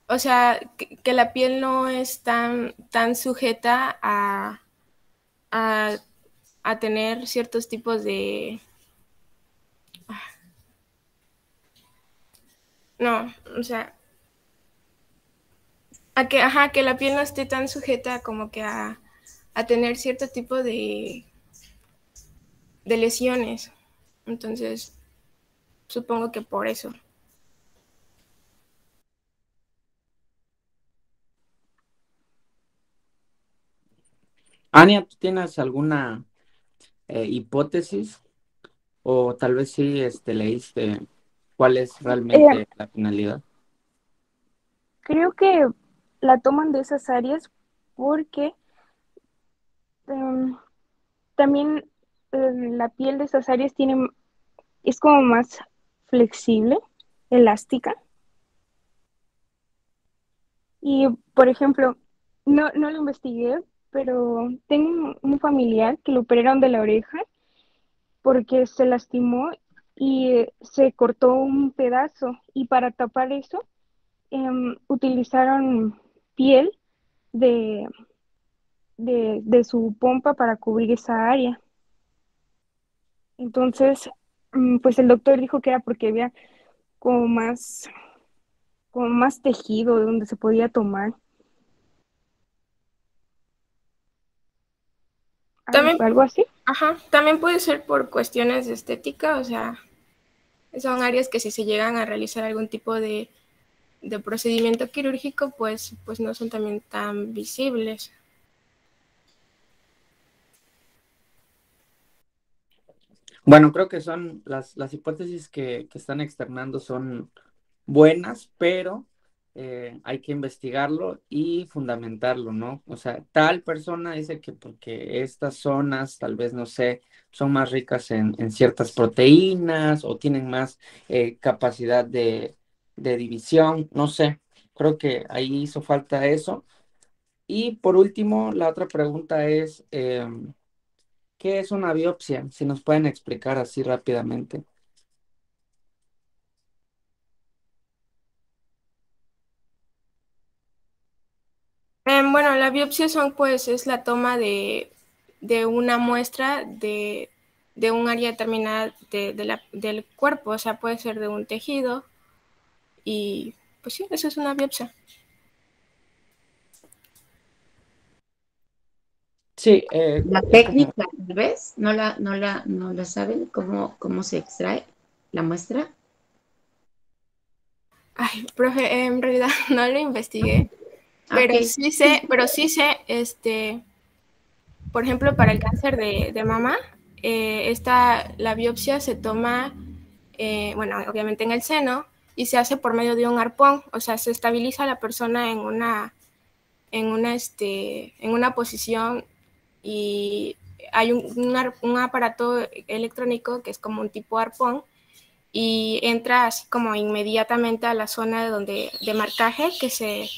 o sea, que la piel no es tan sujeta a tener ciertos tipos de... No, o sea, que la piel no esté tan sujeta como que a tener cierto tipo de lesiones. Entonces, supongo que por eso. Ania, ¿tú tienes alguna hipótesis? O tal vez sí leíste cuál es realmente la finalidad. Creo que la toman de esas áreas porque también la piel de esas áreas es como más flexible, elástica. Y, por ejemplo, no lo investigué, pero tengo un familiar que lo operaron de la oreja porque se lastimó y se cortó un pedazo. Y para tapar eso, utilizaron piel de, de su pompa para cubrir esa área. Entonces, pues el doctor dijo que era porque había como más tejido de donde se podía tomar. También, Algo así. también puede ser por cuestiones de estética, o sea, son áreas que si se llegan a realizar algún tipo de procedimiento quirúrgico, pues no son también tan visibles. Bueno, creo que son las hipótesis que están externando son buenas, pero hay que investigarlo y fundamentarlo, ¿no? O sea, tal persona dice que porque estas zonas, tal vez, no sé, son más ricas en ciertas proteínas o tienen más capacidad de división, no sé, creo que ahí hizo falta eso. Y por último, la otra pregunta es, ¿qué es una biopsia? Si nos pueden explicar así rápidamente. Bueno, la biopsia es la toma de una muestra de un área determinada del cuerpo, o sea, puede ser de un tejido y pues sí, eso es una biopsia. Sí, La técnica, tal vez, no la saben cómo se extrae la muestra. Ay, profe, en realidad no lo investigué, pero Ok. sí sé, por ejemplo, para el cáncer de mama, la biopsia se toma, bueno, obviamente en el seno, y se hace por medio de un arpón, o sea, se estabiliza a la persona en una posición y hay un aparato electrónico que es como un tipo arpón y entra así como inmediatamente a la zona de marcaje de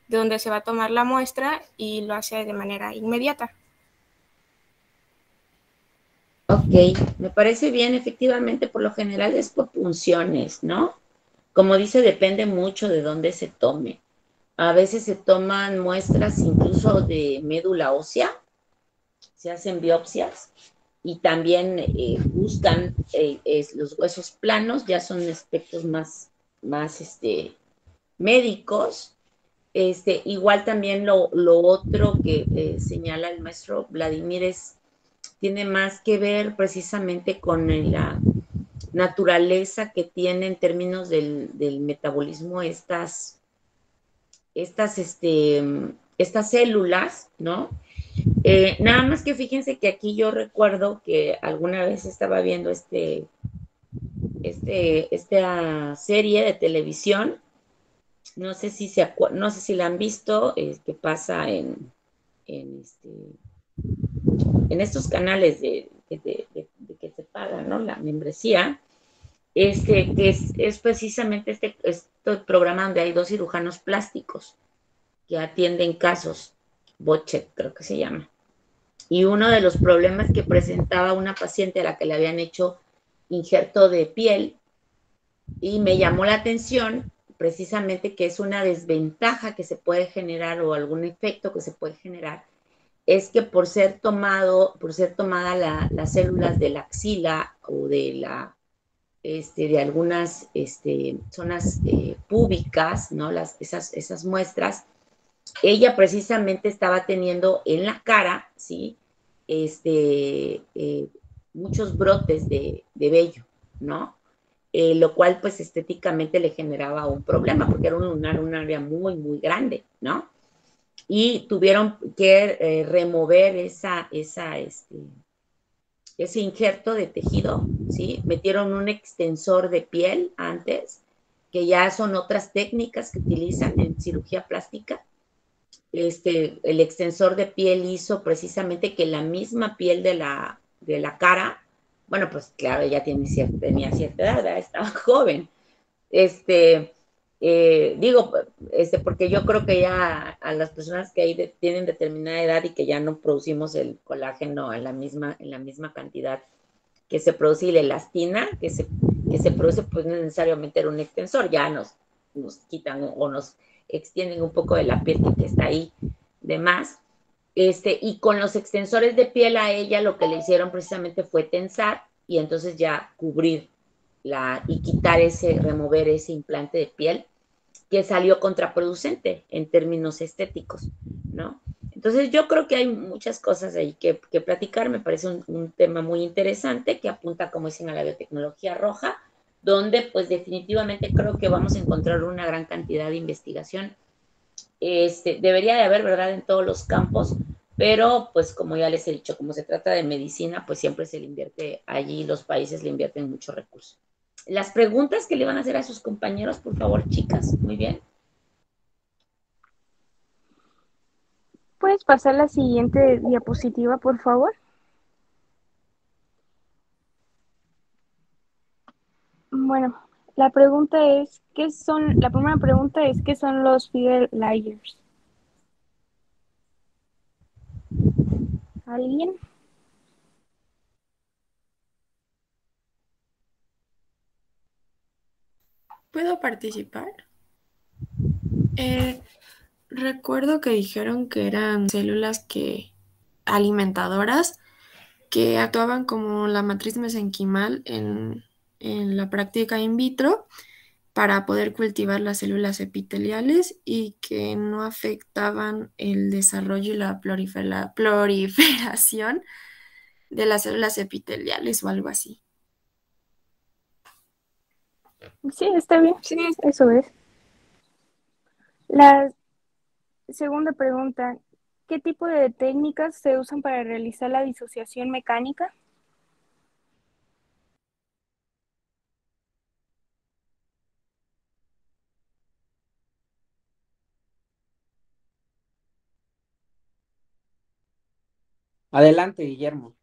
donde se va a tomar la muestra y lo hace de manera inmediata. Ok, me parece bien, efectivamente, por lo general es por punciones, ¿no? Como dice, depende mucho de dónde se tome. A veces se toman muestras incluso de médula ósea, se hacen biopsias y también buscan los huesos planos, ya son aspectos más médicos. Igual también lo otro que señala el maestro Vladimir tiene más que ver precisamente con la naturaleza que tiene en términos del metabolismo estas, este, estas células, ¿no? Nada más que fíjense que aquí yo recuerdo que alguna vez estaba viendo esta serie de televisión, no sé si la han visto, que pasa en, en estos canales de que se paga, ¿no? La membresía, que es precisamente este programa donde hay dos cirujanos plásticos que atienden casos, Bochet creo que se llama. Y uno de los problemas que presentaba una paciente a la que le habían hecho injerto de piel, y me llamó la atención precisamente que es una desventaja que se puede generar o algún efecto que se puede generar, es que por ser tomada las células de la axila o de algunas zonas púbicas, ¿no? Esas muestras, ella precisamente estaba teniendo en la cara, ¿sí? Muchos brotes de vello, ¿no? Lo cual pues estéticamente le generaba un problema porque era un área muy, muy grande, ¿no? Y tuvieron que remover ese injerto de tejido, ¿sí? Metieron un extensor de piel antes, que ya son otras técnicas que utilizan en cirugía plástica. El extensor de piel hizo precisamente que la misma piel de la cara, bueno, pues claro, ella tenía cierta edad, ¿verdad? Estaba joven, este, digo, porque yo creo que ya a las personas que tienen determinada edad y que ya no producimos el colágeno en la misma cantidad que se produce y la elastina que se produce, pues no es necesario meter un extensor, ya nos quitan o nos extienden un poco de la piel que está ahí de más. Y con los extensores de piel a ella lo que le hicieron precisamente fue tensar y entonces ya cubrir y remover ese implante de piel que salió contraproducente en términos estéticos, ¿no? Entonces yo creo que hay muchas cosas ahí que platicar, me parece un tema muy interesante que apunta, como dicen, a la biotecnología roja, donde pues definitivamente creo que vamos a encontrar una gran cantidad de investigación. Debería de haber, ¿verdad?, en todos los campos, pero pues como ya les he dicho, como se trata de medicina, pues siempre se le invierte allí, los países le invierten mucho recurso. Las preguntas que le van a hacer a sus compañeros, por favor, chicas, muy bien. ¿Puedes pasar la siguiente diapositiva, por favor? Bueno, la primera pregunta es, ¿qué son los feeder layers? ¿Alguien? ¿Puedo participar? Recuerdo que dijeron que eran células alimentadoras que actuaban como la matriz mesenquimal en la práctica in vitro para poder cultivar las células epiteliales y que no afectaban el desarrollo y la proliferación de las células epiteliales o algo así. Sí, está bien. Sí. Eso es. La segunda pregunta, ¿qué tipo de técnicas se usan para realizar la disociación mecánica? Adelante, Guillermo.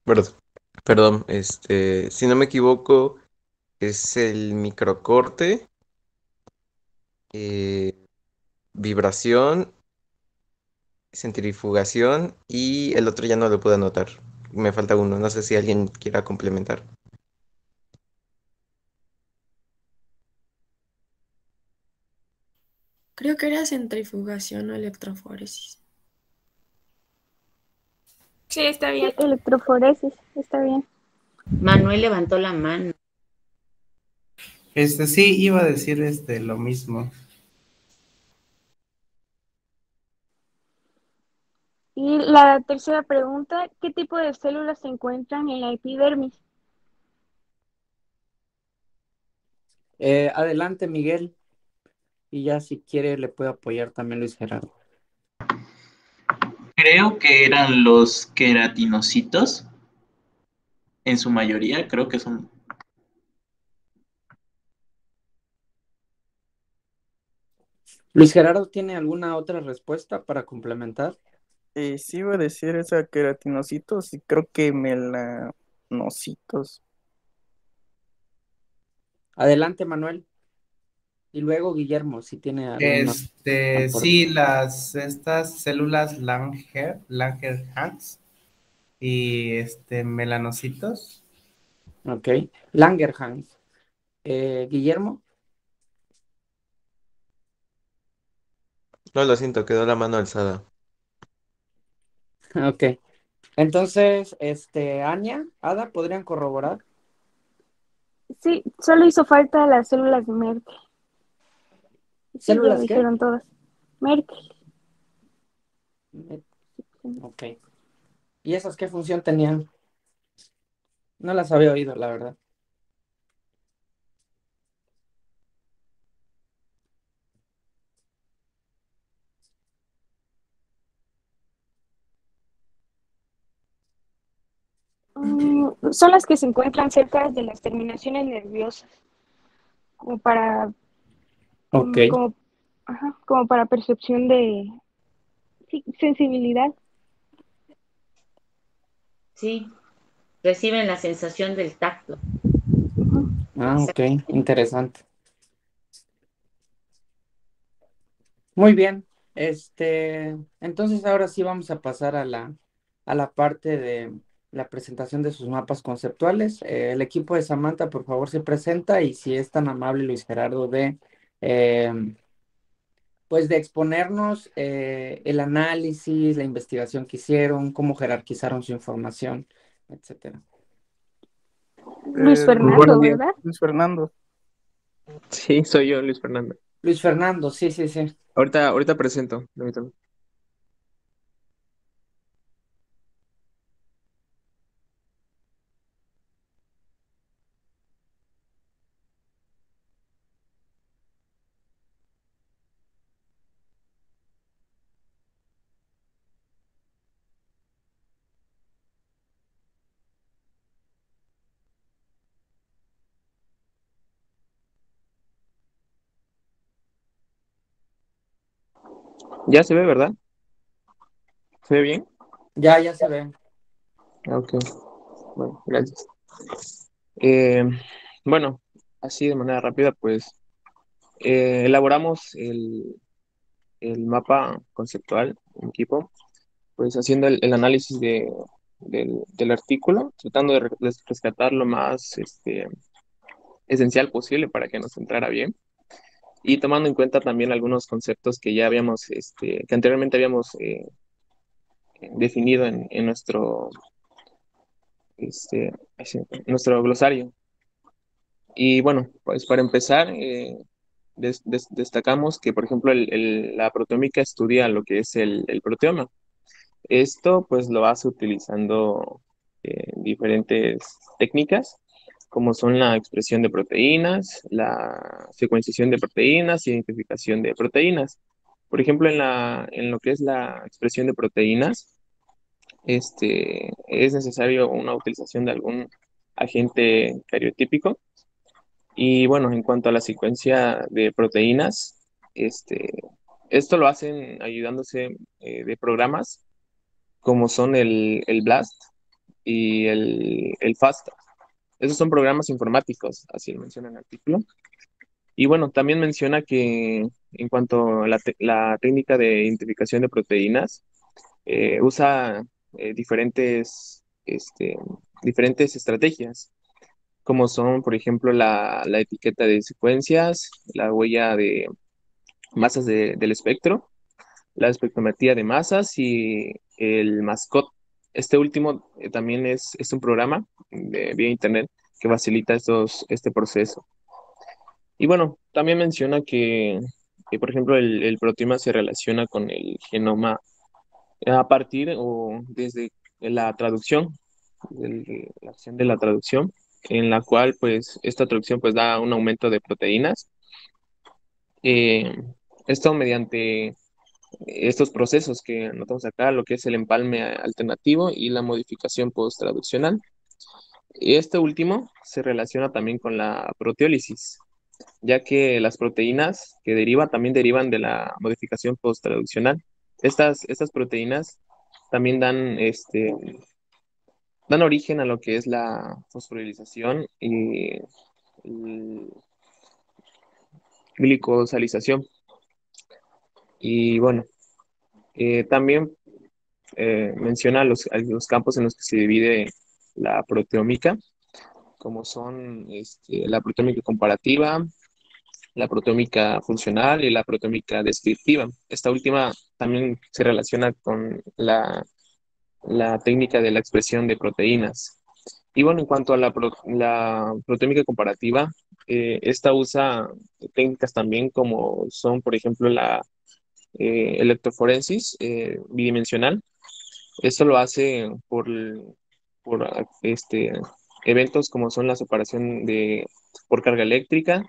Perdón, perdón, si no me equivoco, es el microcorte eh, vibración, centrifugación y el otro ya no lo puedo anotar. Me falta uno, no sé si alguien quiera complementar. Creo que era centrifugación o electroforesis. Sí, está Sí, bien. electroforesis, está bien. Manuel levantó la mano. Sí, iba a decir lo mismo. Y la tercera pregunta, ¿qué tipo de células se encuentran en la epidermis? Adelante, Miguel. Y ya si quiere le puede apoyar también Luis Gerardo. Creo que eran los queratinocitos, en su mayoría, creo que son. Luis Gerardo, ¿tiene alguna otra respuesta para complementar? Sí iba a decir esa queratinocitos y creo que melanocitos. Adelante, Manuel. Y luego Guillermo, si tiene alguna aporte. Sí, estas células Langerhans y melanocitos. Ok. Langerhans. Guillermo. No, lo siento, quedó la mano alzada. Ok. Entonces, Anya, Ada, ¿podrían corroborar? Sí, solo hizo falta las células de Merck. Sí, ya lo ¿Células qué? dijeron todas. Merck. Ok. ¿Y esas qué función tenían? No las había oído, la verdad. Son las que se encuentran cerca de las terminaciones nerviosas, como para, Ok. como para percepción de sensibilidad. Sí, reciben la sensación del tacto. Ah, ok. Interesante. Muy bien. Entonces ahora sí vamos a pasar a la parte de la presentación de sus mapas conceptuales. El equipo de Samantha, por favor, se presenta y si es tan amable Luis Gerardo eh, pues de exponernos el análisis, la investigación que hicieron, cómo jerarquizaron su información, etcétera. Luis Buenos Fernando, días, ¿verdad? Luis Fernando. Sí, soy yo, Luis Fernando. Luis Fernando, sí, sí, sí. Ahorita presento, permítame. Ya se ve, ¿verdad? ¿Se ve bien? Ya se ve. Ok, bueno, gracias. Eh, bueno, así de manera rápida, pues elaboramos el mapa conceptual en equipo, pues haciendo el análisis del artículo, tratando de rescatar lo más esencial posible para que nos entrara bien y tomando en cuenta también algunos conceptos que ya habíamos, que anteriormente habíamos definido en nuestro glosario. Y bueno, pues para empezar, destacamos que, por ejemplo, la proteómica estudia lo que es el proteoma. Esto pues lo hace utilizando diferentes técnicas, como son la expresión de proteínas, la secuenciación de proteínas, identificación de proteínas. Por ejemplo, en lo que es la expresión de proteínas, es necesario una utilización de algún agente cariotípico. Y bueno, en cuanto a la secuencia de proteínas, esto lo hacen ayudándose de programas como son el BLAST y el FASTA. Esos son programas informáticos, así lo menciona en el artículo. Y bueno, también menciona que en cuanto a la técnica de identificación de proteínas, usa diferentes estrategias, como son, por ejemplo, la etiqueta de secuencias, la huella de masas del espectro, la espectrometría de masas y el MASCOT. Este último también es un programa vía internet que facilita este proceso. Y bueno, también menciona que, por ejemplo, el proteoma se relaciona con el genoma a partir o desde la traducción, la acción de la traducción, en la cual pues esta traducción pues da un aumento de proteínas. Eh, Esto mediante estos procesos que notamos acá, lo que es el empalme alternativo y la modificación post-traduccional. Este último se relaciona también con la proteólisis, ya que las proteínas que también derivan de la modificación post-traduccional. Estas proteínas también dan origen a lo que es la fosforilización y glicosalización. Y bueno, también menciona los campos en los que se divide la proteómica, como son la proteómica comparativa, la proteómica funcional y la proteómica descriptiva. Esta última también se relaciona con la técnica de la expresión de proteínas. Y bueno, en cuanto a la proteómica comparativa, esta usa técnicas también como son, por ejemplo, la electroforesis bidimensional. Esto lo hace por eventos como son la separación por carga eléctrica,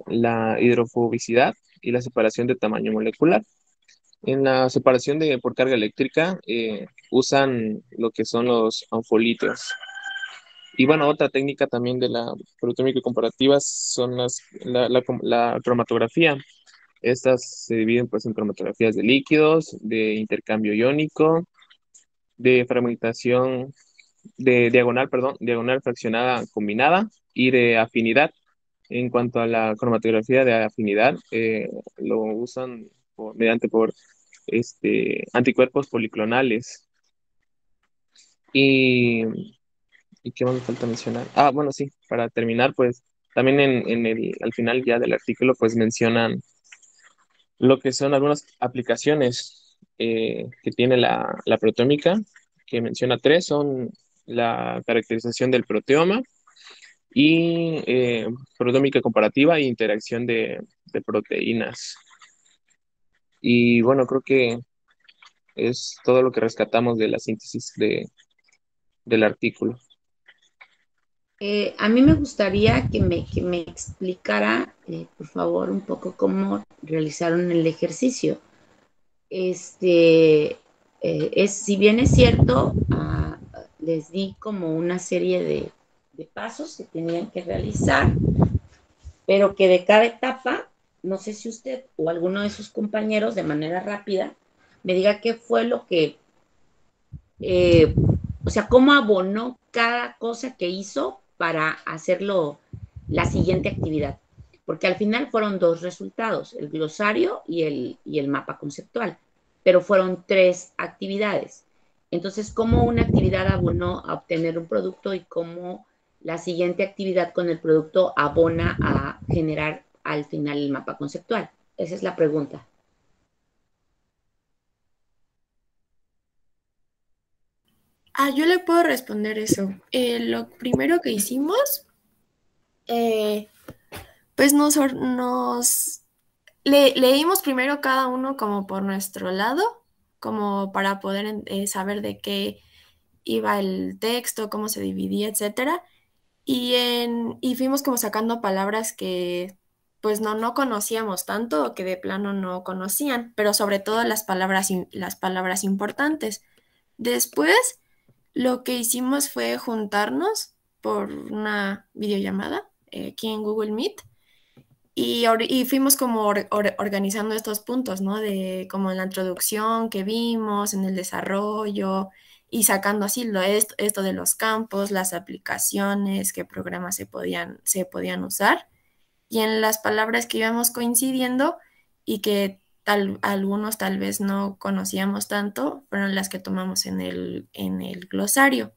la hidrofobicidad y la separación de tamaño molecular. En la separación por carga eléctrica usan lo que son los anfolitos. Y bueno, otra técnica también de la proteómica comparativa son la cromatografía. Estas se dividen pues en cromatografías de líquidos, de intercambio iónico, de fragmentación, diagonal fraccionada combinada y de afinidad. En cuanto a la cromatografía de afinidad, lo usan mediante anticuerpos policlonales. Y qué más me falta mencionar. Ah, bueno, sí, para terminar, pues también al final ya del artículo, pues mencionan lo que son algunas aplicaciones que tiene la proteómica, que menciona tres, son la caracterización del proteoma y proteómica comparativa e interacción de proteínas. Y bueno, creo que es todo lo que rescatamos de la síntesis del artículo. A mí me gustaría que me explicara, por favor, un poco cómo realizaron el ejercicio. Si bien es cierto, les di como una serie de pasos que tenían que realizar, pero que de cada etapa, no sé si usted o alguno de sus compañeros de manera rápida me diga qué fue lo que, o sea, cómo abonó cada cosa que hizo para hacerlo la siguiente actividad. Porque al final fueron dos resultados, el glosario y el mapa conceptual, pero fueron tres actividades. Entonces, ¿cómo una actividad abonó a obtener un producto y cómo la siguiente actividad con el producto abona a generar al final el mapa conceptual? Esa es la pregunta. Yo le puedo responder eso. Lo primero que hicimos, pues leímos primero cada uno como por nuestro lado, como para poder saber de qué iba el texto, cómo se dividía, etcétera. Y fuimos como sacando palabras que pues no conocíamos tanto o que de plano no conocían, pero sobre todo las palabras importantes. Después, lo que hicimos fue juntarnos por una videollamada aquí en Google Meet y fuimos como organizando estos puntos, ¿no? De como en la introducción que vimos, en el desarrollo y sacando así esto de los campos, las aplicaciones, qué programas se podían usar. y en las palabras que íbamos coincidiendo y que algunos tal vez no conocíamos tanto, fueron las que tomamos en el glosario.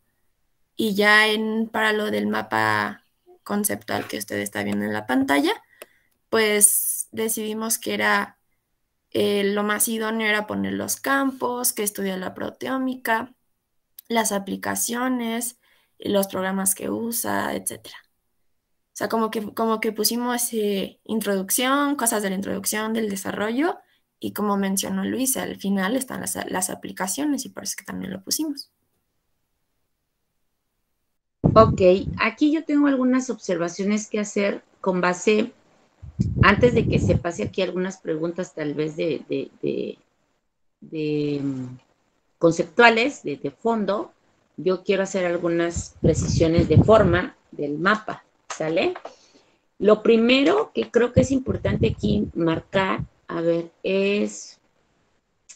Y ya para lo del mapa conceptual que usted está viendo en la pantalla, pues decidimos que era lo más idóneo era poner los campos, que estudia la proteómica, las aplicaciones, los programas que usa, etcétera. O sea, como que pusimos introducción, cosas de la introducción, del desarrollo, y como mencionó Luis, al final están las aplicaciones y por eso es que también lo pusimos. Ok, aquí yo tengo algunas observaciones que hacer con base, antes de que se pase aquí algunas preguntas tal vez de conceptuales, de fondo, yo quiero hacer algunas precisiones de forma del mapa, ¿sale? Lo primero que creo que es importante aquí marcar, a ver, es,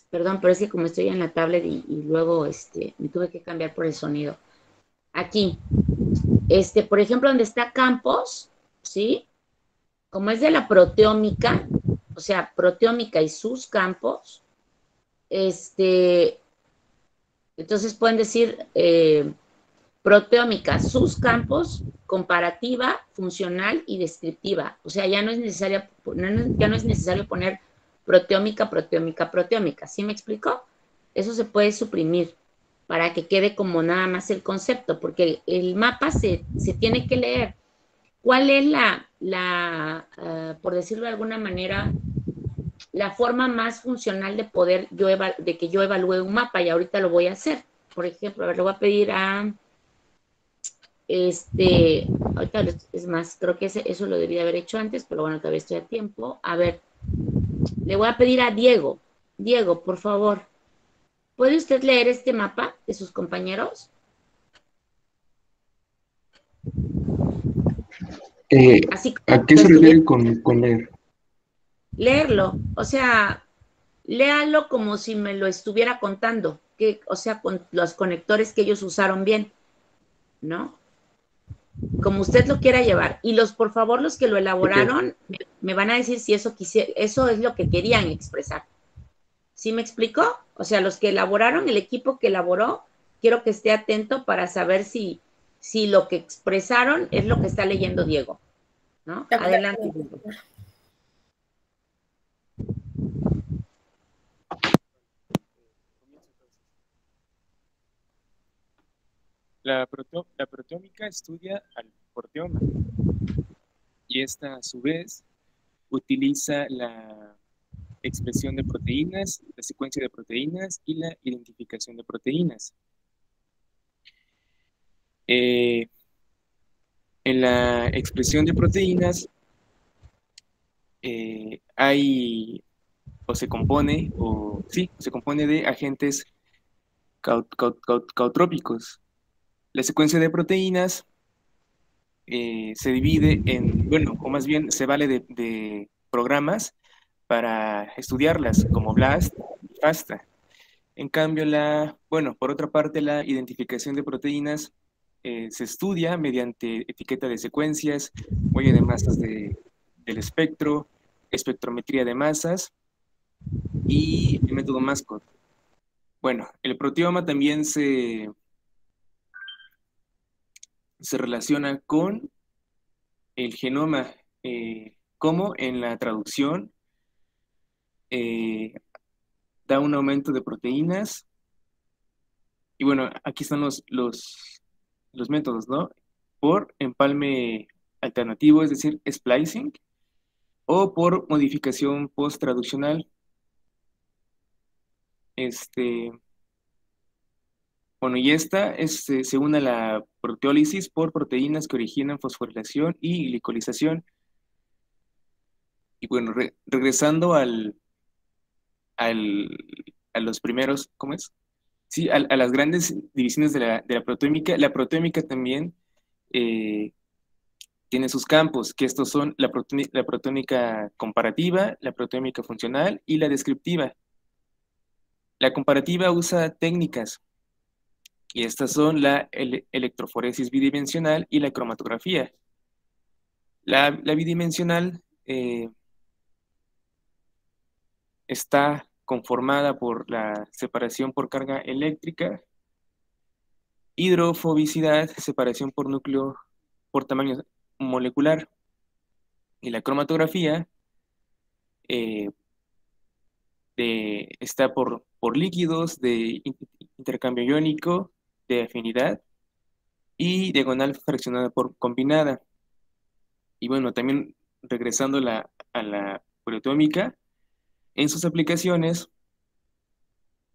perdón, pero es que como estoy en la tablet y luego me tuve que cambiar por el sonido. Aquí, por ejemplo, donde está campos, ¿sí? Como es de la proteómica, o sea, proteómica y sus campos, entonces pueden decir proteómica, sus campos, comparativa, funcional y descriptiva. O sea, ya no es necesario poner proteómica, proteómica, proteómica. ¿Sí me explico? Eso se puede suprimir para que quede como nada más el concepto, porque el mapa se tiene que leer. ¿Cuál es por decirlo de alguna manera, la forma más funcional de poder de que yo evalúe un mapa? Y ahorita lo voy a hacer. Por ejemplo, a ver, le voy a pedir a ahorita es más, creo que eso lo debí haber hecho antes, pero bueno, todavía estoy a tiempo. A ver, le voy a pedir a Diego. Diego, por favor, ¿puede usted leer este mapa de sus compañeros? Así ¿A qué se refiere con leer? Leerlo, o sea, léalo como si me lo estuviera contando, o sea, con los conectores que ellos usaron bien, ¿no? Como usted lo quiera llevar. Y por favor, los que lo elaboraron, me van a decir si eso es lo que querían expresar. ¿Sí me explicó? O sea, los que elaboraron, el equipo que elaboró, quiero que esté atento para saber si lo que expresaron es lo que está leyendo Diego, ¿no? Adelante, Diego. La proteómica estudia al proteoma y esta a su vez utiliza la expresión de proteínas, la secuencia de proteínas y la identificación de proteínas. En la expresión de proteínas se compone de agentes cautrópicos. La secuencia de proteínas se divide o más bien se vale de programas para estudiarlas, como BLAST y FASTA. En cambio, por otra parte, la identificación de proteínas se estudia mediante etiqueta de secuencias, huella de masas del espectro, espectrometría de masas y el método MASCOT. Bueno, el proteoma también se relaciona con el genoma, como en la traducción da un aumento de proteínas. Y bueno, aquí están los métodos, ¿no? Por empalme alternativo, es decir, splicing, o por modificación post-traduccional. Bueno, y esta se une a la proteólisis por proteínas que originan fosforilación y glicolización. Y bueno, regresando a los primeros, ¿cómo es? Sí, a las grandes divisiones de la proteómica. La proteómica también tiene sus campos, que estos son la proteómica comparativa, la proteómica funcional y la descriptiva. La comparativa usa técnicas, y estas son la electroforesis bidimensional y la cromatografía. La bidimensional está conformada por la separación por carga eléctrica, hidrofobicidad, separación por núcleo por tamaño molecular, y la cromatografía está por líquidos de intercambio iónico, de afinidad, y diagonal fraccionada por combinada. Y bueno, también regresando a la proteómica, en sus aplicaciones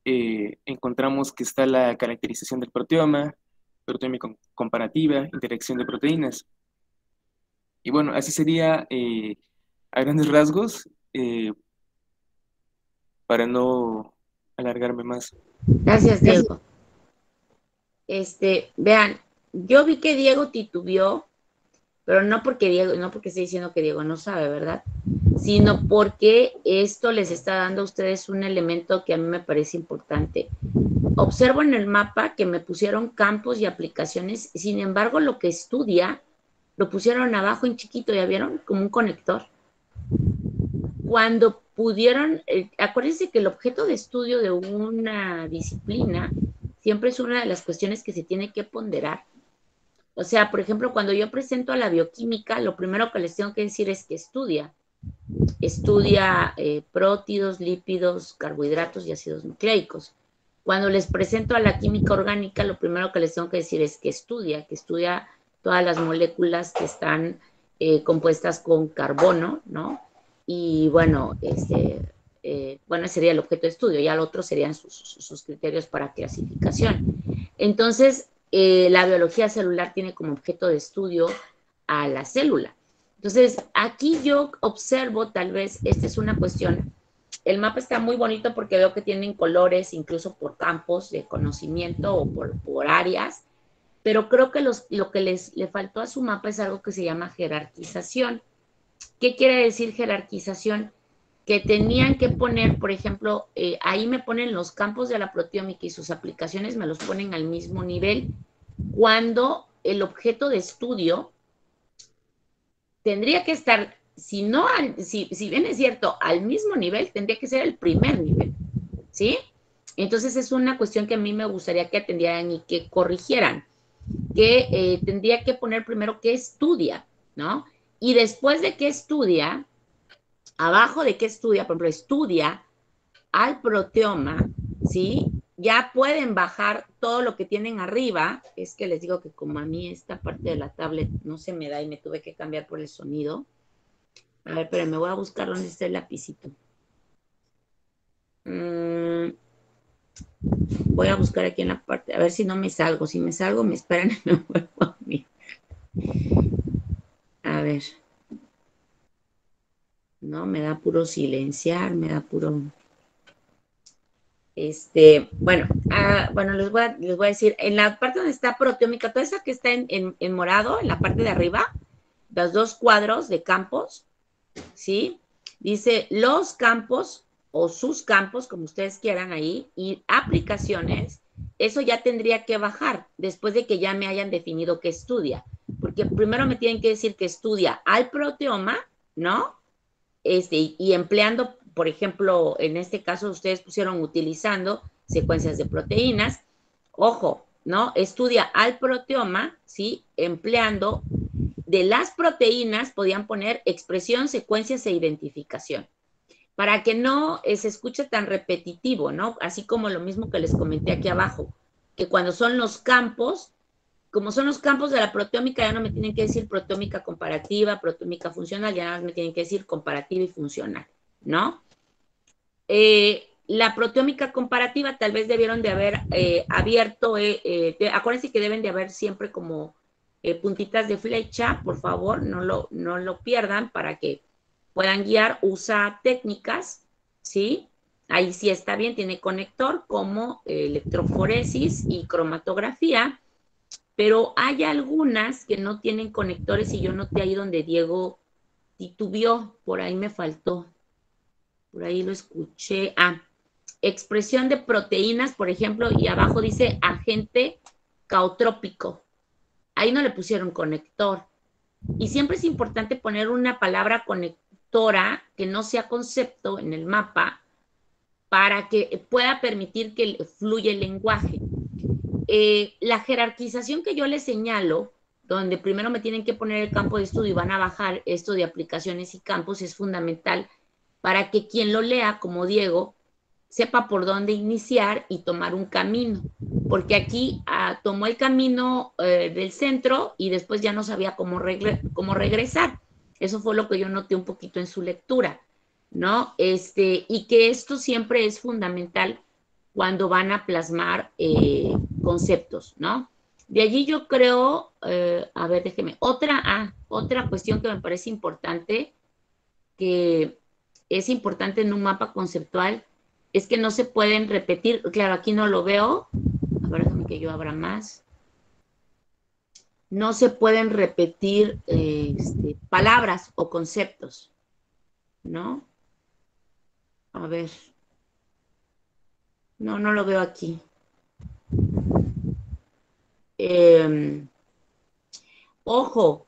encontramos que está la caracterización del proteoma, proteómica comparativa, interacción de proteínas. Y bueno, así sería a grandes rasgos, para no alargarme más. Gracias, Diego. Vean, yo vi que Diego titubeó, pero no porque esté diciendo que Diego no sabe, ¿verdad? Sino porque esto les está dando a ustedes un elemento que a mí me parece importante. Observo en el mapa que me pusieron campos y aplicaciones, sin embargo, lo que estudia lo pusieron abajo en chiquito, ¿ya vieron? Como un conector. Cuando pudieron, acuérdense que el objeto de estudio de una disciplina siempre es una de las cuestiones que se tiene que ponderar. O sea, por ejemplo, cuando yo presento a la bioquímica, lo primero que les tengo que decir es que estudia prótidos, lípidos, carbohidratos y ácidos nucleicos. Cuando les presento a la química orgánica, lo primero que les tengo que decir es que estudia todas las moléculas que están compuestas con carbono, ¿no? Y bueno, ese sería el objeto de estudio, ya lo otro serían sus criterios para clasificación. Entonces, la biología celular tiene como objeto de estudio a la célula. Entonces, aquí yo observo, tal vez, esta es una cuestión. El mapa está muy bonito porque veo que tienen colores, incluso por campos de conocimiento o por áreas, pero creo que lo que le faltó a su mapa es algo que se llama jerarquización. ¿Qué quiere decir jerarquización? Que tenían que poner, por ejemplo, ahí me ponen los campos de la proteómica y sus aplicaciones, me los ponen al mismo nivel, cuando el objeto de estudio tendría que estar, si bien es cierto, al mismo nivel, tendría que ser el primer nivel, ¿sí? Entonces es una cuestión que a mí me gustaría que atendieran y que corrigieran, que tendría que poner primero qué estudia, ¿no? Y después de qué estudia, abajo de qué estudia, por ejemplo, estudia al proteoma, ¿sí? Ya pueden bajar todo lo que tienen arriba. Es que les digo que como a mí esta parte de la tablet no se me da y me tuve que cambiar por el sonido. A ver, pero me voy a buscar dónde está el lapicito. Voy a buscar aquí en la parte, a ver si no me salgo. Si me salgo, me esperan y me vuelvo a mí. A ver. No, me da puro silenciar, me da puro... bueno, les voy a decir, en la parte donde está proteómica, toda esa que está en morado, en la parte de arriba, los dos cuadros de campos, ¿sí? Dice los campos o sus campos, como ustedes quieran ahí, y aplicaciones, eso ya tendría que bajar después de que ya me hayan definido qué estudia, porque primero me tienen que decir que estudia al proteoma, ¿no? Y empleando, por ejemplo, en este caso ustedes pusieron utilizando secuencias de proteínas. Ojo, ¿no? Estudia al proteoma, ¿sí? Empleando de las proteínas, podían poner expresión, secuencias e identificación. Para que no se escuche tan repetitivo, ¿no? Así como lo mismo que les comenté aquí abajo, que cuando son los campos, como son los campos de la proteómica, ya no me tienen que decir proteómica comparativa, proteómica funcional, ya nada más me tienen que decir comparativa y funcional, ¿no? La proteómica comparativa tal vez debieron de haber abierto, acuérdense que deben de haber siempre como puntitas de flecha, por favor, no lo pierdan para que puedan guiar. Usa técnicas, ¿sí? Ahí sí está bien, tiene conector como electroforesis y cromatografía, pero hay algunas que no tienen conectores y yo noté ahí donde Diego titubeó, por ahí me faltó, por ahí lo escuché. Expresión de proteínas, por ejemplo, y abajo dice agente caotrópico. Ahí no le pusieron conector. Y siempre es importante poner una palabra conectora que no sea concepto en el mapa para que pueda permitir que fluya el lenguaje. La jerarquización que yo les señalo, donde primero me tienen que poner el campo de estudio y van a bajar esto de aplicaciones y campos, es fundamental para que quien lo lea, como Diego, sepa por dónde iniciar y tomar un camino. Porque aquí tomó el camino del centro y después ya no sabía cómo regresar. Eso fue lo que yo noté un poquito en su lectura, ¿no? Y que esto siempre es fundamental cuando van a plasmar conceptos, ¿no? De allí yo creo, a ver, déjeme, otra cuestión que me parece importante, que es importante en un mapa conceptual, es que no se pueden repetir, claro, aquí no lo veo, a ver, déjame que yo abra más. No se pueden repetir palabras o conceptos, ¿no? A ver. No, no lo veo aquí. Ojo,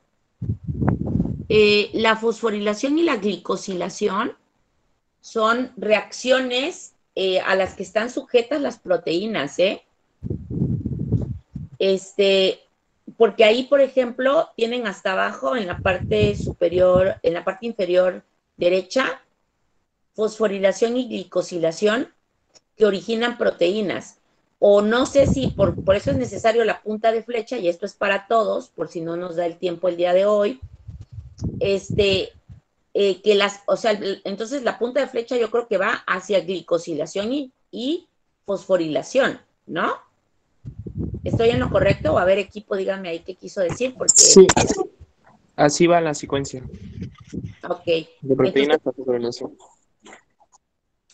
la fosforilación y la glicosilación son reacciones a las que están sujetas las proteínas, porque ahí, por ejemplo, tienen hasta abajo en la parte superior, en la parte inferior derecha, fosforilación y glicosilación que originan proteínas. O no sé si por eso es necesario la punta de flecha, y esto es para todos, por si no nos da el tiempo el día de hoy, entonces la punta de flecha yo creo que va hacia glicosilación y fosforilación, ¿no? ¿Estoy en lo correcto? O a ver, equipo, díganme ahí qué quiso decir, porque... Sí, así va la secuencia. Ok. De proteínas a fosforilación.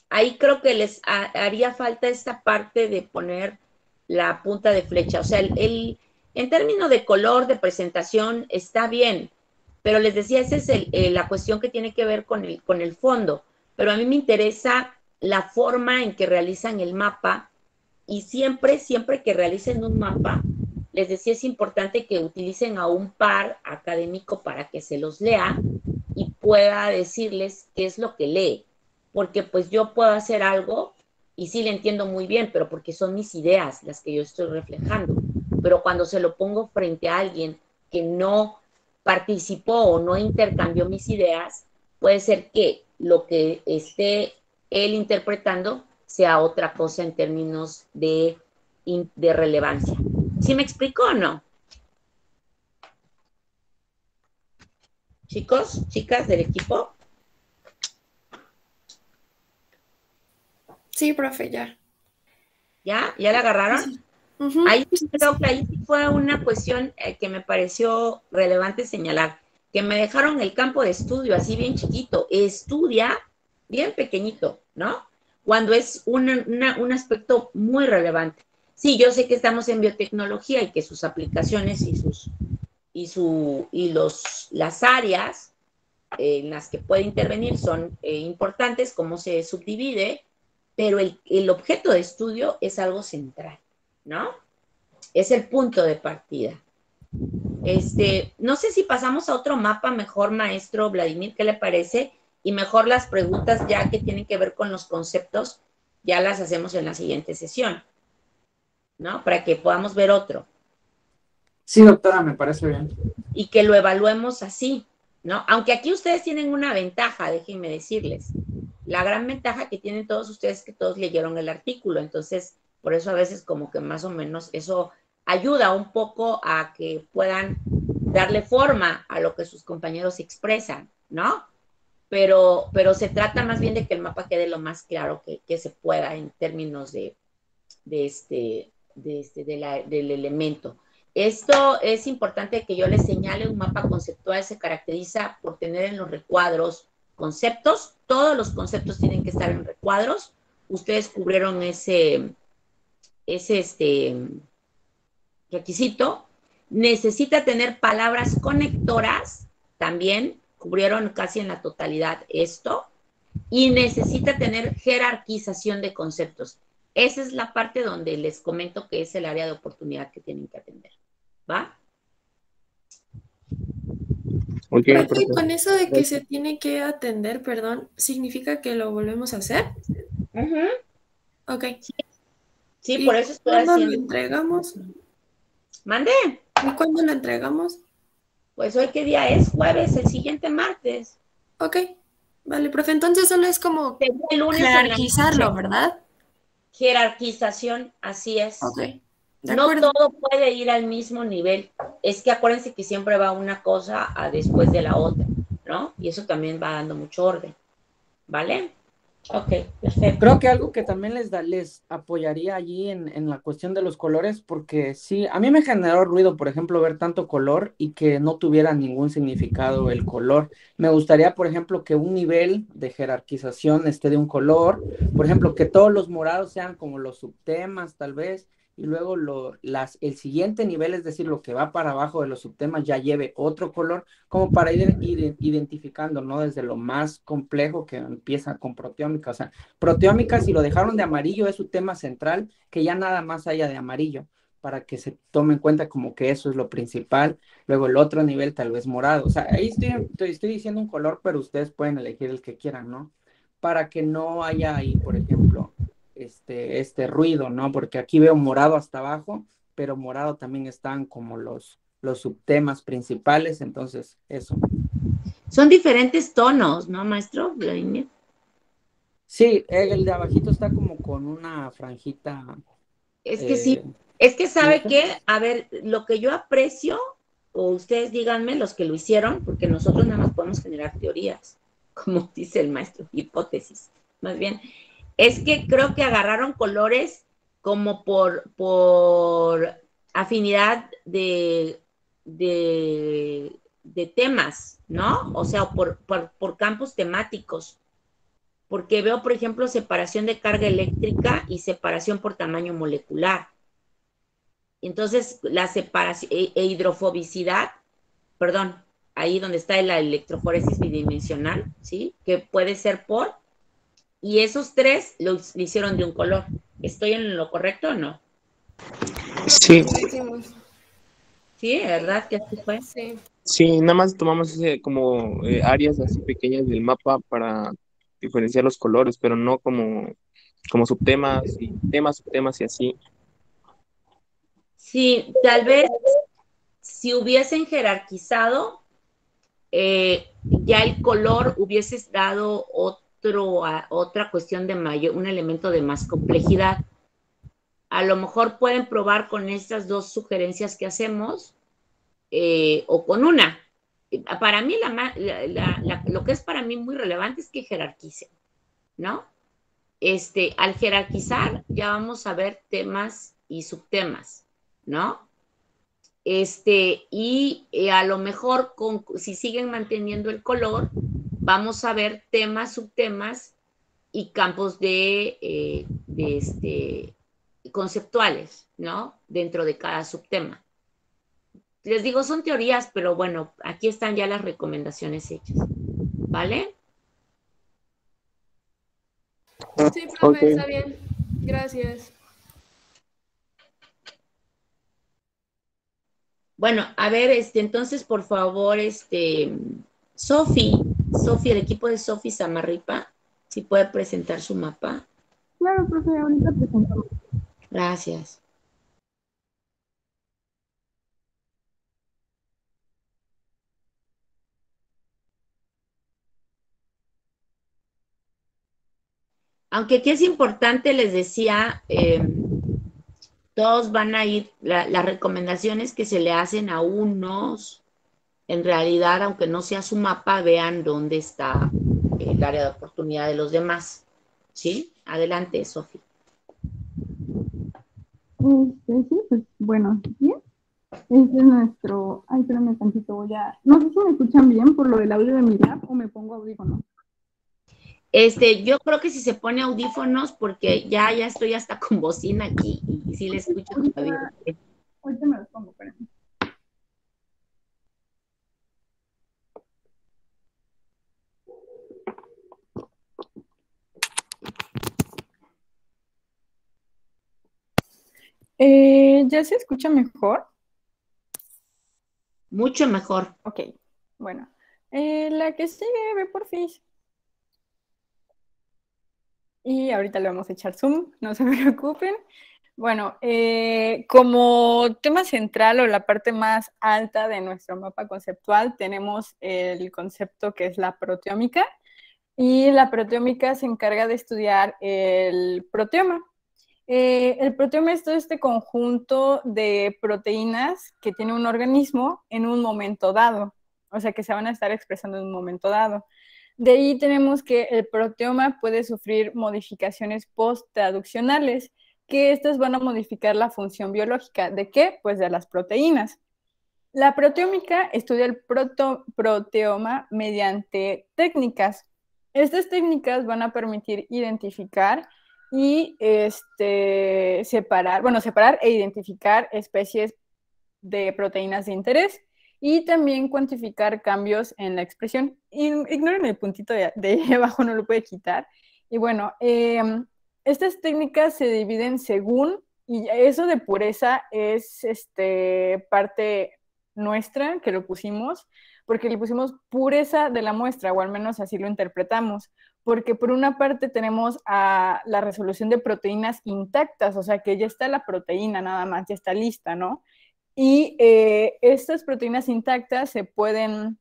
Ahí creo que les haría falta esta parte de poner la punta de flecha. O sea, en términos de color, de presentación, está bien, pero les decía, esa es la cuestión que tiene que ver con el fondo. Pero a mí me interesa la forma en que realizan el mapa, y siempre que realicen un mapa, les decía, es importante que utilicen a un par académico para que se los lea y pueda decirles qué es lo que lee. Porque pues yo puedo hacer algo y sí le entiendo muy bien, pero porque son mis ideas las que yo estoy reflejando. Pero cuando se lo pongo frente a alguien que no participó o no intercambió mis ideas, puede ser que lo que esté él interpretando sea otra cosa en términos de relevancia. ¿Sí me explico o no? Chicos, chicas del equipo. Sí, profe, ya. ¿Ya? ¿Ya la agarraron? Sí. Ahí creo que ahí fue una cuestión que me pareció relevante señalar, que me dejaron el campo de estudio así bien chiquito. Estudia bien pequeñito, ¿no? Cuando es un aspecto muy relevante. Sí, yo sé que estamos en biotecnología y que sus aplicaciones las áreas en las que puede intervenir son importantes, cómo se subdivide, pero el objeto de estudio es algo central, ¿no? Es el punto de partida. No sé si pasamos a otro mapa mejor, maestro Vladimir, ¿qué le parece? Y mejor las preguntas ya que tienen que ver con los conceptos, ya las hacemos en la siguiente sesión, ¿no? Para que podamos ver otro. Sí, doctora, me parece bien. Y que lo evaluemos así, ¿no? Aunque aquí ustedes tienen una ventaja, déjenme decirles. La gran ventaja que tienen todos ustedes es que todos leyeron el artículo, entonces por eso a veces como que más o menos eso ayuda un poco a que puedan darle forma a lo que sus compañeros expresan, ¿no? Pero se trata más bien de que el mapa quede lo más claro que se pueda en términos del elemento. Esto es importante que yo les señale. Un mapa conceptual se caracteriza por tener en los recuadros conceptos. Todos los conceptos tienen que estar en recuadros. Ustedes cubrieron ese requisito. Necesita tener palabras conectoras, también cubrieron casi en la totalidad esto, y necesita tener jerarquización de conceptos. Esa es la parte donde les comento que es el área de oportunidad que tienen que atender, ¿va? Ok, Profe, profe. con eso de que se tiene que atender, perdón, ¿significa que lo volvemos a hacer? Ujú. Ok. Sí, ¿Y por eso estoy cuándo lo haciendo. entregamos? ¿Mande? ¿Y cuándo lo entregamos? Pues hoy qué día es, jueves, el siguiente martes. Ok. Vale, profe, entonces solo es como Sería el lunes en la jerarquizarlo, noche. ¿verdad? Jerarquización, así es. Ok. De No acuerdo. todo puede ir al mismo nivel. Es que acuérdense que siempre va una cosa a después de la otra, ¿no? Y eso también va dando mucho orden, ¿vale? Ok, perfecto. Creo que algo que también les apoyaría allí en la cuestión de los colores, porque sí, a mí me generó ruido, por ejemplo, ver tanto color y que no tuviera ningún significado el color. Me gustaría, por ejemplo, que un nivel de jerarquización esté de un color, por ejemplo, que todos los morados sean como los subtemas, tal vez, y luego el siguiente nivel, es decir, lo que va para abajo de los subtemas ya lleve otro color, como para ir identificando, ¿no? Desde lo más complejo que empieza con proteómica, o sea, proteómica, si lo dejaron de amarillo, es su tema central, que ya nada más haya de amarillo, para que se tome en cuenta como que eso es lo principal. Luego el otro nivel tal vez morado. O sea, ahí estoy diciendo un color, pero ustedes pueden elegir el que quieran, ¿no? Para que no haya ahí, por ejemplo, este ruido, ¿no? Porque aquí veo morado hasta abajo, pero morado también están como los subtemas principales, entonces eso. Son diferentes tonos, ¿no, maestro Vladimir? Sí, el de abajito está como con una franjita. Es que sí, es que sabe que, a ver, lo que yo aprecio, o ustedes díganme los que lo hicieron, porque nosotros nada más podemos generar teorías, como dice el maestro, hipótesis, más bien, es que creo que agarraron colores como por afinidad de temas, ¿no? O sea, por campos temáticos. Porque veo, por ejemplo, separación de carga eléctrica y separación por tamaño molecular. Entonces, la separación hidrofobicidad, perdón, ahí donde está la electroforesis bidimensional, ¿sí? Que puede ser por, y esos tres lo hicieron de un color. ¿Estoy en lo correcto o no? Sí, Sí, ¿verdad que así fue? Sí. sí, nada más tomamos como áreas así pequeñas del mapa para diferenciar los colores, pero no como subtemas y temas, subtemas y así. Sí, tal vez si hubiesen jerarquizado, ya el color hubiese dado otra cuestión de mayor, un elemento de más complejidad. A lo mejor pueden probar con estas dos sugerencias que hacemos o con una. Para mí, lo que es para mí muy relevante es que jerarquicen, ¿no? Al jerarquizar ya vamos a ver temas y subtemas, ¿no? Y a lo mejor si siguen manteniendo el color, vamos a ver temas, subtemas y campos conceptuales, ¿no? Dentro de cada subtema. Les digo, son teorías, pero bueno, aquí están ya las recomendaciones hechas, ¿vale? Sí, profe, está bien. Gracias. Bueno, a ver, entonces, por favor, Sofi, el equipo de Sofi Samarripa, si puede presentar su mapa. Claro, profe, ahorita presentamos. Gracias. Aunque aquí es importante, les decía, todos van a ir, las recomendaciones que se le hacen a unos, en realidad, aunque no sea su mapa, vean dónde está el área de oportunidad de los demás. ¿Sí? Adelante, Sofi. Sí, pues bueno, bien. Este es nuestro. Ay, espérame tantito, No sé si me escuchan bien por lo del audio de mi lab o me pongo audífonos. Yo creo que si se pone audífonos, porque ya estoy hasta con bocina aquí y sí le escucho todavía. Ahorita me los pongo, espérame. ¿Ya se escucha mejor? Mucho mejor. Ok, bueno. La que sigue, ve por fin. Y ahorita le vamos a echar zoom, no se preocupen. Bueno, como tema central o la parte más alta de nuestro mapa conceptual, tenemos el concepto que es la proteómica. Y la proteómica se encarga de estudiar el proteoma. El proteoma es todo este conjunto de proteínas que tiene un organismo en un momento dado, o sea, que se van a estar expresando en un momento dado. De ahí tenemos que el proteoma puede sufrir modificaciones post-traduccionales, que estas van a modificar la función biológica. ¿De qué? Pues de las proteínas. La proteómica estudia el proteoma mediante técnicas. Estas técnicas van a permitir identificar y separar e identificar especies de proteínas de interés y también cuantificar cambios en la expresión. Ignoren el puntito de ahí abajo, no lo puede quitar. Y bueno, estas técnicas se dividen según, y eso de pureza es parte nuestra que lo pusimos, porque le pusimos pureza de la muestra, o al menos así lo interpretamos, porque por una parte tenemos a la resolución de proteínas intactas, o sea que ya está la proteína nada más, ya está lista, ¿no? Y estas proteínas intactas se pueden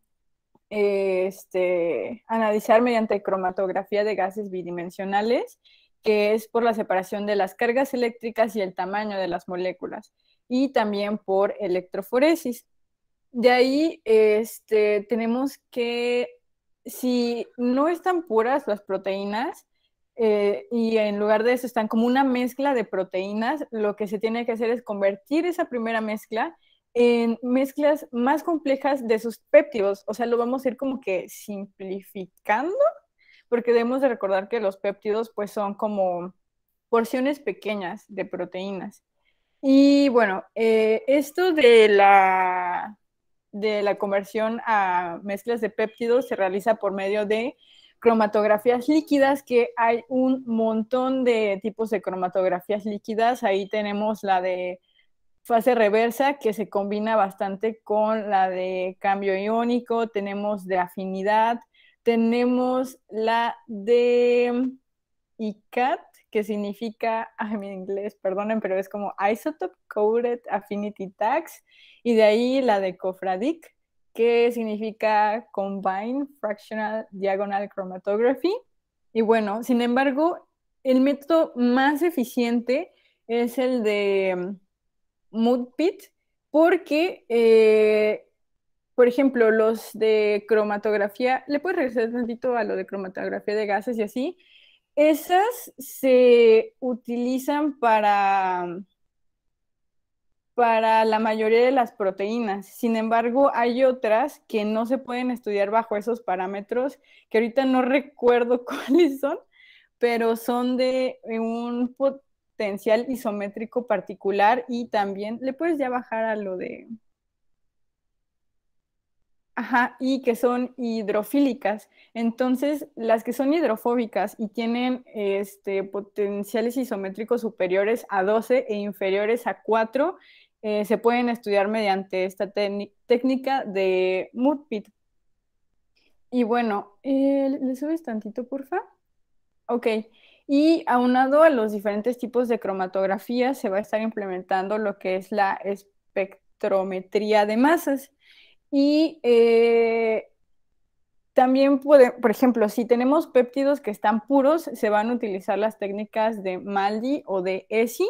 analizar mediante cromatografía de gases bidimensionales, que es por la separación de las cargas eléctricas y el tamaño de las moléculas, y también por electroforesis. De ahí tenemos que, si no están puras las proteínas, y en lugar de eso están como una mezcla de proteínas, lo que se tiene que hacer es convertir esa primera mezcla en mezclas más complejas de sus péptidos. O sea, lo vamos a ir como que simplificando, porque debemos de recordar que los péptidos pues son como porciones pequeñas de proteínas. Y bueno, esto de la conversión a mezclas de péptidos se realiza por medio de cromatografías líquidas, que hay un montón de tipos de cromatografías líquidas. Ahí tenemos la de fase reversa, que se combina bastante con la de cambio iónico, tenemos de afinidad, tenemos la de ICAT, que significa, en inglés, perdonen, pero es como Isotope Coded Affinity Tags, y de ahí la de COFRADIC, que significa Combined Fractional Diagonal Chromatography. Y bueno, sin embargo, el método más eficiente es el de MUDPIT, porque, por ejemplo, los de cromatografía, ¿le puedes regresar un tantito a lo de cromatografía de gases y así? Esas se utilizan para la mayoría de las proteínas. Sin embargo, hay otras que no se pueden estudiar bajo esos parámetros, que ahorita no recuerdo cuáles son, pero son de un potencial isométrico particular, y también le puedes ya bajar a lo de... Ajá, y que son hidrofílicas. Entonces, las que son hidrofóbicas y tienen potenciales isométricos superiores a 12 e inferiores a 4, se pueden estudiar mediante esta técnica de MUDPIT. Y bueno, ¿le subes tantito, porfa? Ok, y aunado a los diferentes tipos de cromatografía, se va a estar implementando lo que es la espectrometría de masas. Y también, por ejemplo, si tenemos péptidos que están puros, se van a utilizar las técnicas de MALDI o de ESI,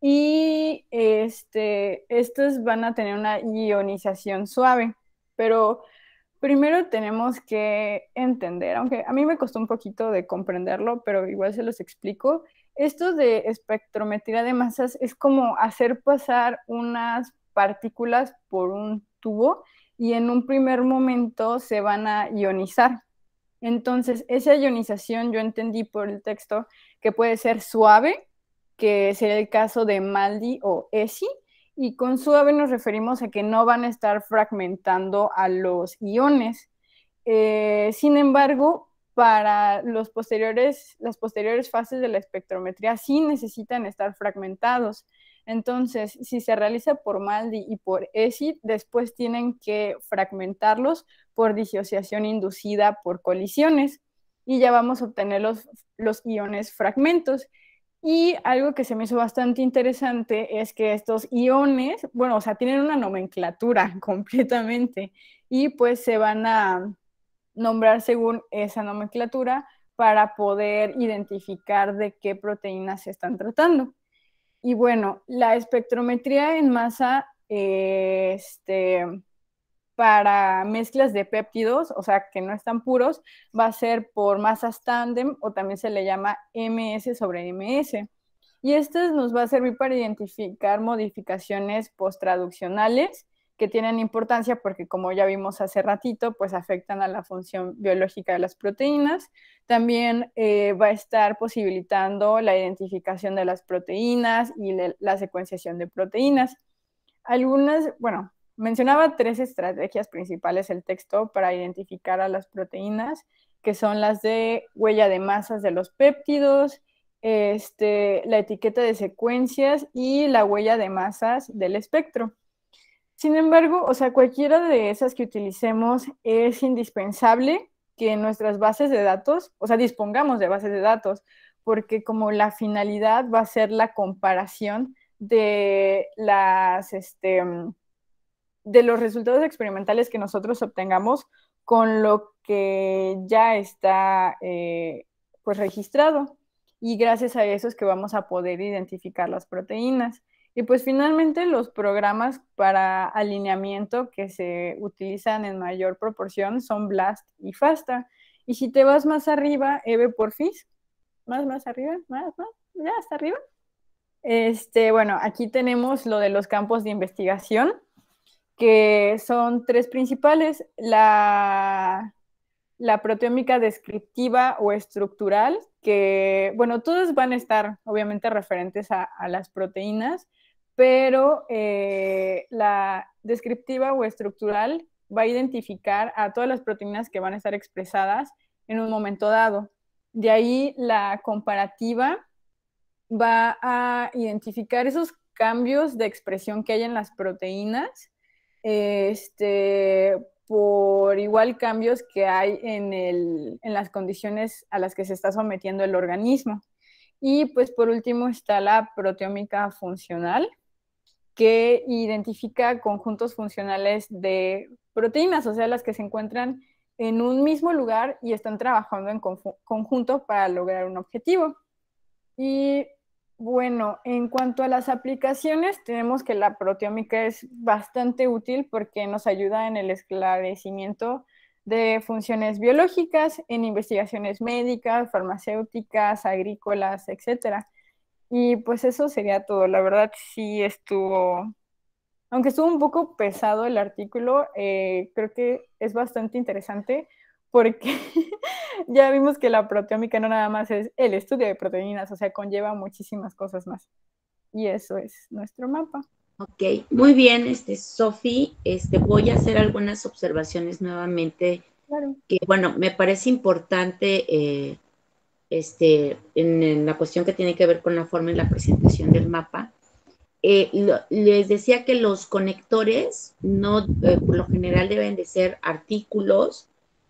y estos van a tener una ionización suave. Pero primero tenemos que entender, aunque a mí me costó un poquito de comprenderlo, pero igual se los explico. Esto de espectrometría de masas es como hacer pasar unas partículas por un tubo, y en un primer momento se van a ionizar. Entonces, esa ionización yo entendí por el texto que puede ser suave, que sería el caso de MALDI o ESI, y con suave nos referimos a que no van a estar fragmentando a los iones. Sin embargo, para las posteriores fases de la espectrometría sí necesitan estar fragmentados. Entonces, si se realiza por MALDI y por ESID, después tienen que fragmentarlos por disociación inducida por colisiones y ya vamos a obtener los iones fragmentos. Y algo que se me hizo bastante interesante es que estos iones, bueno, o sea, tienen una nomenclatura completamente y pues se van a nombrar según esa nomenclatura para poder identificar de qué proteínas se están tratando. Y bueno, la espectrometría en masa para mezclas de péptidos, o sea, que no están puros, va a ser por masas tándem o también se le llama MS sobre MS. Y esto nos va a servir para identificar modificaciones posttraduccionales que tienen importancia porque, como ya vimos hace ratito, pues afectan a la función biológica de las proteínas. También va a estar posibilitando la identificación de las proteínas y la secuenciación de proteínas. Algunas, bueno, mencionaba 3 estrategias principales el texto para identificar a las proteínas, que son las de huella de masas de los péptidos, la etiqueta de secuencias y la huella de masas del espectro. Sin embargo, o sea, cualquiera de esas que utilicemos es indispensable que en nuestras bases de datos, o sea, dispongamos de bases de datos, porque como la finalidad va a ser la comparación de de los resultados experimentales que nosotros obtengamos con lo que ya está pues registrado. Y gracias a eso es que vamos a poder identificar las proteínas. Y pues finalmente los programas para alineamiento que se utilizan en mayor proporción son BLAST y FASTA. Y si te vas más arriba, Eve, porfis, más arriba, ya hasta arriba. Bueno, aquí tenemos lo de los campos de investigación, que son 3 principales: la proteómica descriptiva o estructural, que, bueno, todas van a estar obviamente referentes a las proteínas, pero la descriptiva o estructural va a identificar a todas las proteínas que van a estar expresadas en un momento dado. De ahí la comparativa va a identificar esos cambios de expresión que hay en las proteínas, por igual cambios que hay en las condiciones a las que se está sometiendo el organismo. Y pues por último está la proteómica funcional, que identifica conjuntos funcionales de proteínas, o sea, las que se encuentran en un mismo lugar y están trabajando en conjunto para lograr un objetivo. Y bueno, en cuanto a las aplicaciones, tenemos que la proteómica es bastante útil porque nos ayuda en el esclarecimiento de funciones biológicas, en investigaciones médicas, farmacéuticas, agrícolas, etc. Y pues eso sería todo. La verdad sí estuvo, aunque estuvo un poco pesado el artículo, creo que es bastante interesante porque ya vimos que la proteómica no nada más es el estudio de proteínas, o sea, conlleva muchísimas cosas más. Y eso es nuestro mapa. Ok, muy bien, Sofi, voy a hacer algunas observaciones nuevamente. Claro. Que, bueno, me parece importante en la cuestión que tiene que ver con la forma y la presentación del mapa. Les decía que los conectores no, por lo general deben de ser artículos,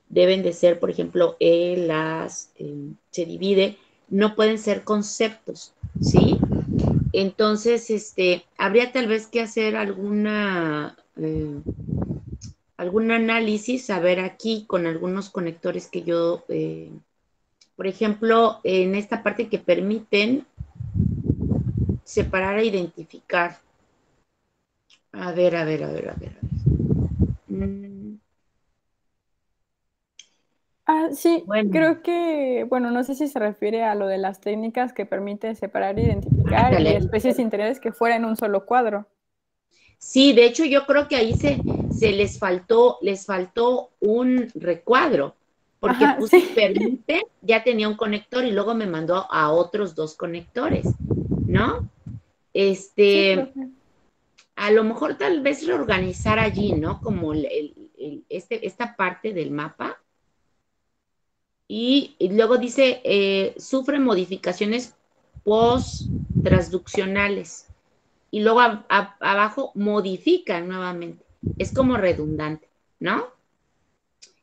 deben de ser, por ejemplo, se divide, no pueden ser conceptos, ¿sí? Entonces, habría tal vez que hacer algún análisis, a ver aquí con algunos conectores que yo, por ejemplo, en esta parte que permiten separar e identificar. A ver. Sí, bueno. Creo que, bueno, no sé si se refiere a lo de las técnicas que permite separar e identificar y especies de interés que fuera en un solo cuadro. Sí, de hecho yo creo que ahí les faltó un recuadro, porque puse permite, ya tenía un conector y luego me mandó a otros 2 conectores, ¿no? Sí, a lo mejor tal vez reorganizar allí, ¿no? Como esta parte del mapa. Y luego dice, sufre modificaciones post-transduccionales. y luego abajo modifican nuevamente. Es como redundante, ¿no?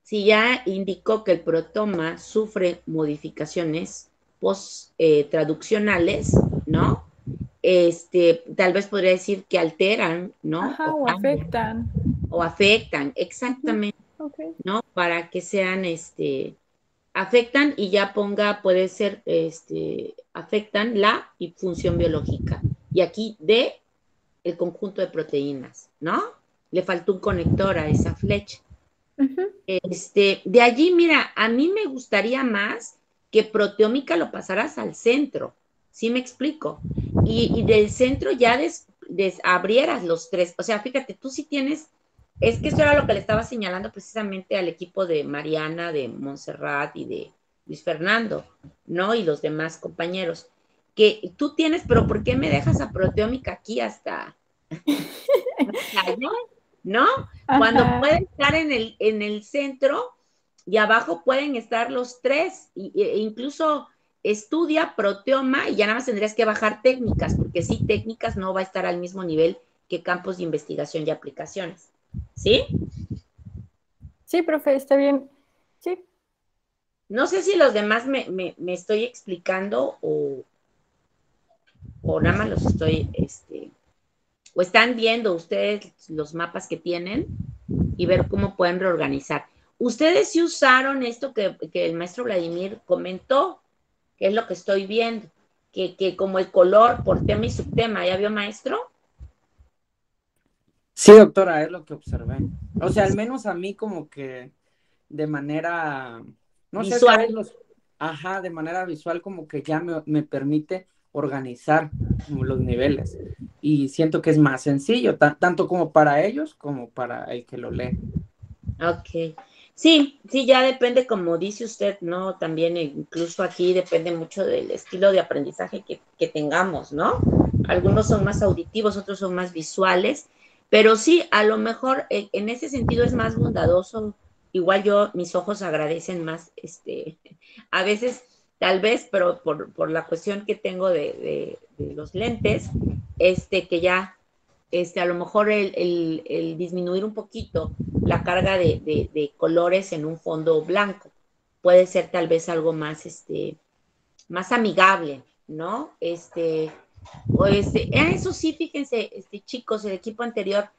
Si ya indicó que el protoma sufre modificaciones post-traduccionales, ¿no? Tal vez podría decir que alteran, ¿no? Ajá, o afectan. O afectan, exactamente, Okay. ¿no? Para que sean, afectan y ya ponga, puede ser, afectan la función biológica. Y aquí de el conjunto de proteínas, ¿no? Le faltó un conector a esa flecha. De allí, mira, a mí me gustaría más que proteómica lo pasaras al centro, ¿sí me explico? Y del centro ya abrieras los tres, o sea, fíjate, tú sí tienes, es que eso era lo que le estaba señalando precisamente al equipo de Mariana, de Montserrat y de Luis Fernando, ¿no? Y los demás compañeros, que tú tienes, pero ¿por qué me dejas a proteómica aquí hasta allá? ¿No? Ajá. Cuando pueden estar en el centro y abajo pueden estar los tres, e incluso estudia proteoma y ya nada más tendrías que bajar técnicas, porque sí, técnicas no va a estar al mismo nivel que campos de investigación y aplicaciones. ¿Sí? Sí, profe, está bien. Sí. No sé si los demás me estoy explicando o nada más los estoy, o están viendo ustedes los mapas que tienen y ver cómo pueden reorganizar. Ustedes sí usaron esto que el maestro Vladimir comentó, que es lo que estoy viendo, que como el color por tema y subtema, ¿ya vio, maestro? Sí, doctora, es lo que observé. O sea, al menos a mí como que de manera, no sé, visual. Ajá, de manera visual como que ya me permite organizar como los niveles. Y siento que es más sencillo, tanto como para ellos como para el que lo lee. Ok. Sí, ya depende, como dice usted, ¿no? También incluso aquí depende mucho del estilo de aprendizaje que tengamos, ¿no? Algunos son más auditivos, otros son más visuales, pero sí, a lo mejor en ese sentido es más bondadoso. Igual mis ojos agradecen más, a veces, tal vez, pero por la cuestión que tengo de los lentes, que ya a lo mejor el disminuir un poquito la carga de colores en un fondo blanco puede ser tal vez algo más, más amigable, ¿no? Eso sí, fíjense, chicos, el equipo anterior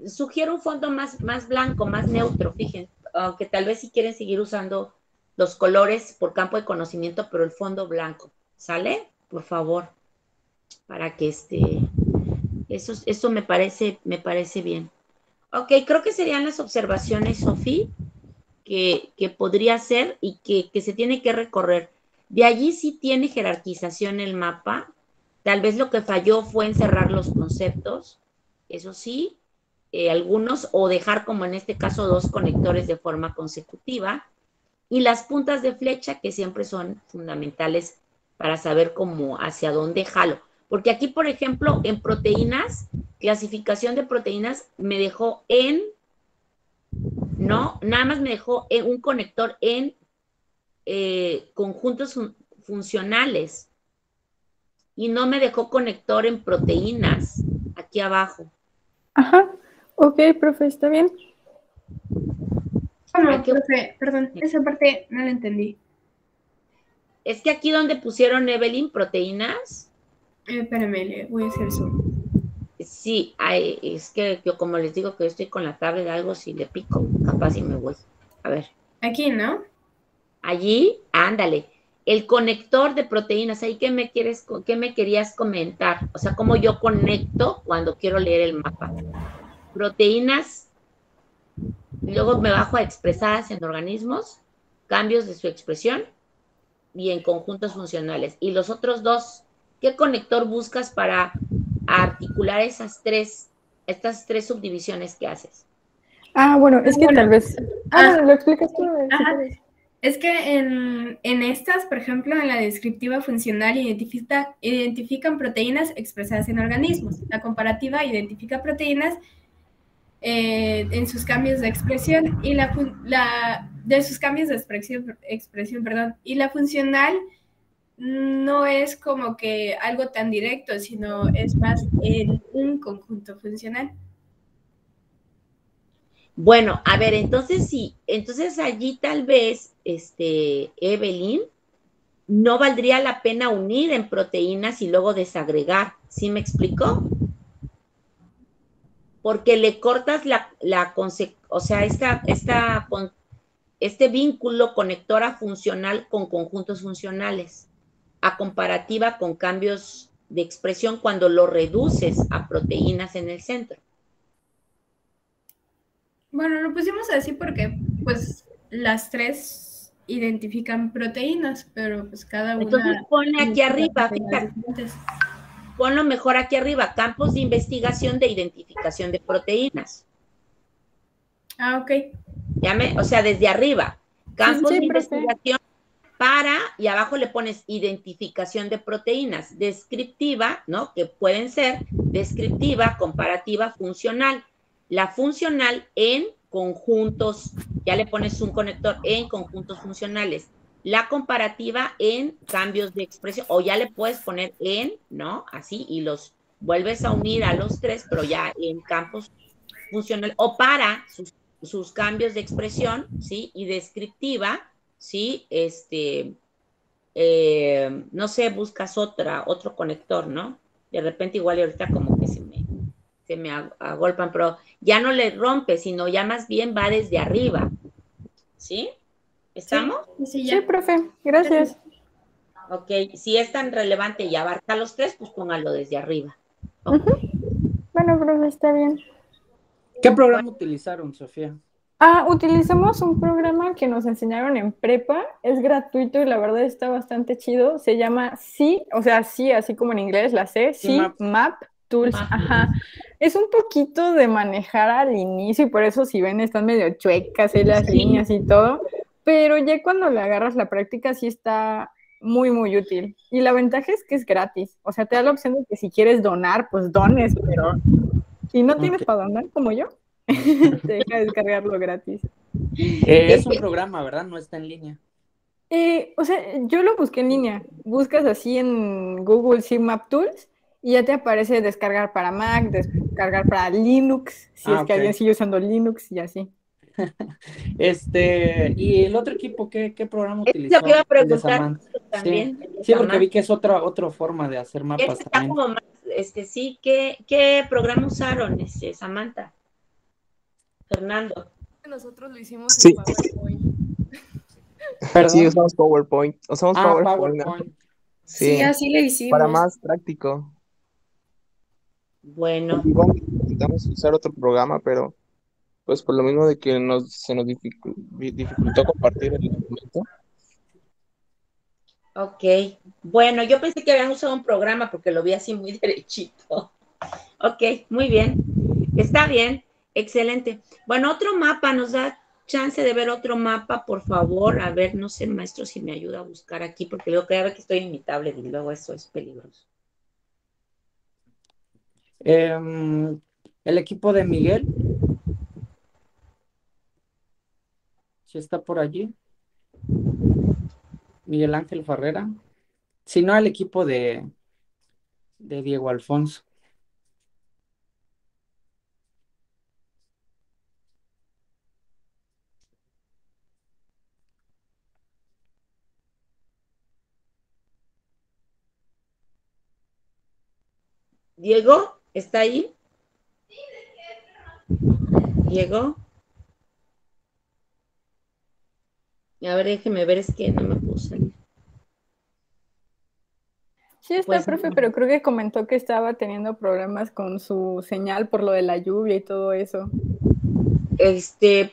sugiere un fondo más blanco, más neutro, fíjense, aunque tal vez si quieren seguir usando los colores por campo de conocimiento, pero el fondo blanco, ¿sale? Por favor, para que eso me parece bien. Ok, creo que serían las observaciones, Sofía, que podría ser y que se tiene que recorrer. De allí sí tiene jerarquización el mapa. Tal vez lo que falló fue encerrar los conceptos, eso sí, algunos, o dejar como en este caso 2 conectores de forma consecutiva, y las puntas de flecha que siempre son fundamentales para saber cómo hacia dónde jalo. Porque aquí, por ejemplo, en proteínas, clasificación de proteínas me dejó nada más me dejó un conector en conjuntos funcionales y no me dejó conector en proteínas aquí abajo. Ajá, ok, profe, está bien. No, profe, perdón, esa parte no la entendí. Es que aquí donde pusieron, Evelyn, proteínas. Espérame, le voy a hacer zoom. Sí, es que yo como les digo que estoy con la tablet de algo, si le pico, capaz y me voy. A ver. Aquí, ¿no? Allí, ándale. El conector de proteínas, ahí ¿qué me querías comentar? O sea, cómo yo conecto cuando quiero leer el mapa. Proteínas, luego me bajo a expresadas en organismos, cambios de su expresión y en conjuntos funcionales. Y los otros 2, ¿qué conector buscas para articular estas tres subdivisiones que haces? Bueno, es que tal vez... bueno, lo explicas tú. Es que en estas, por ejemplo, en la descriptiva funcional identifican proteínas expresadas en organismos. La comparativa identifica proteínas en sus cambios de expresión y de sus cambios de expresión, perdón. Y la funcional no es como que algo tan directo, sino es más en un conjunto funcional. Bueno, a ver, entonces sí, entonces allí tal vez, Evelyn, no valdría la pena unir en proteínas y luego desagregar. ¿Sí me explico? Porque le cortas o sea, este vínculo conectora funcional con conjuntos funcionales, a comparativa con cambios de expresión cuando lo reduces a proteínas en el centro. Bueno, lo pusimos así porque pues las tres identifican proteínas, pero pues cada una... Entonces ponle aquí arriba, fíjate. Ponlo mejor aquí arriba, campos de investigación de identificación de proteínas. Ah, ok. O sea, desde arriba, campos de investigación para, y abajo le pones identificación de proteínas, descriptiva, ¿no? Que pueden ser descriptiva, comparativa, funcional. La funcional en conjuntos, ya le pones un conector en conjuntos funcionales. La comparativa en cambios de expresión, o ya le puedes poner en, ¿no? Así, y los vuelves a unir a los tres, pero ya en campos funcionales, o para sus cambios de expresión, ¿sí? Y descriptiva, ¿sí? No sé, buscas otro conector, ¿no? De repente igual ahorita como que se me agolpan, pero ya no le rompe, sino ya más bien va desde arriba. ¿Sí? ¿Estamos? Sí, profe, gracias. Ok, si es tan relevante y abarca los tres, pues póngalo desde arriba. Okay. Bueno, profe, está bien. ¿Qué programa utilizaron, Sofía? Utilizamos un programa que nos enseñaron en prepa, es gratuito y la verdad está bastante chido, se llama C, o sea, sí, así como en inglés, la C, Map Tools, ajá. Es un poquito de manejar al inicio y por eso si ven están medio chuecas las líneas y todo, pero ya cuando le agarras la práctica sí está muy, muy útil. Y la ventaja es que es gratis, o sea, te da la opción de que si quieres donar, pues dones, pero si no tienes para donar como yo, te deja descargarlo gratis. Es un programa, ¿verdad? No está en línea. O sea, yo lo busqué en línea. Buscas así en Google Map Tools y ya te aparece descargar para Mac, descargar para Linux, si es que alguien sigue usando Linux y así. ¿Y el otro equipo qué programa utilizó? Lo que iba a preguntar también. Sí, porque vi que es otra forma de hacer mapas está también. Como más, sí, ¿qué programa usaron, Samantha? Fernando. Nosotros lo hicimos en PowerPoint. ¿Perdón? Sí, usamos PowerPoint. Usamos PowerPoint. ¿No? Sí, así le hicimos. Para más práctico. Bueno. Igual intentamos usar otro programa, pero pues por lo mismo de que se nos dificultó compartir el documento. Ok. Bueno, yo pensé que habían usado un programa porque lo vi así muy derechito. Ok, muy bien. Está bien. Excelente. Bueno, otro mapa, nos da chance de ver otro mapa, por favor. A ver, no sé, maestro, si me ayuda a buscar aquí, porque luego cada vez que estoy en mi tablet y luego eso es peligroso. El equipo de Miguel. ¿Sí está por allí? Miguel Ángel Ferrera. Si no, el equipo de Diego Alfonso. Diego, ¿está ahí? Diego. A ver, déjeme ver, es que no me puedo salir. Sí está, pues, profe, pero creo que comentó que estaba teniendo problemas con su señal por lo de la lluvia y todo eso.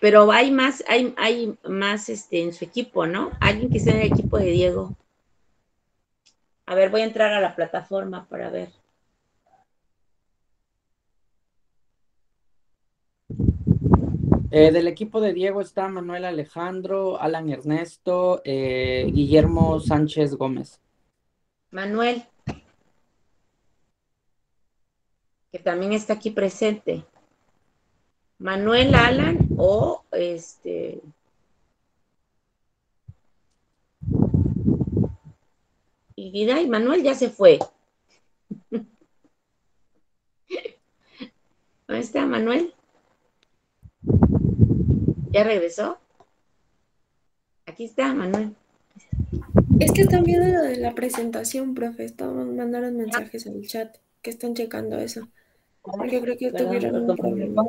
Pero hay más en su equipo, ¿no? Alguien que esté en el equipo de Diego. A ver, voy a entrar a la plataforma para ver. Del equipo de Diego está Manuel Alejandro, Alan Ernesto, Guillermo Sánchez Gómez. Manuel, que también está aquí presente. Manuel, Alan o Y Manuel ya se fue. ¿Dónde está Manuel? ¿Ya regresó? Aquí está Manuel. Es que están viendo lo de la presentación, profe. Mandaron mensajes en el chat que están checando eso. Porque creo que tuvieron un problema.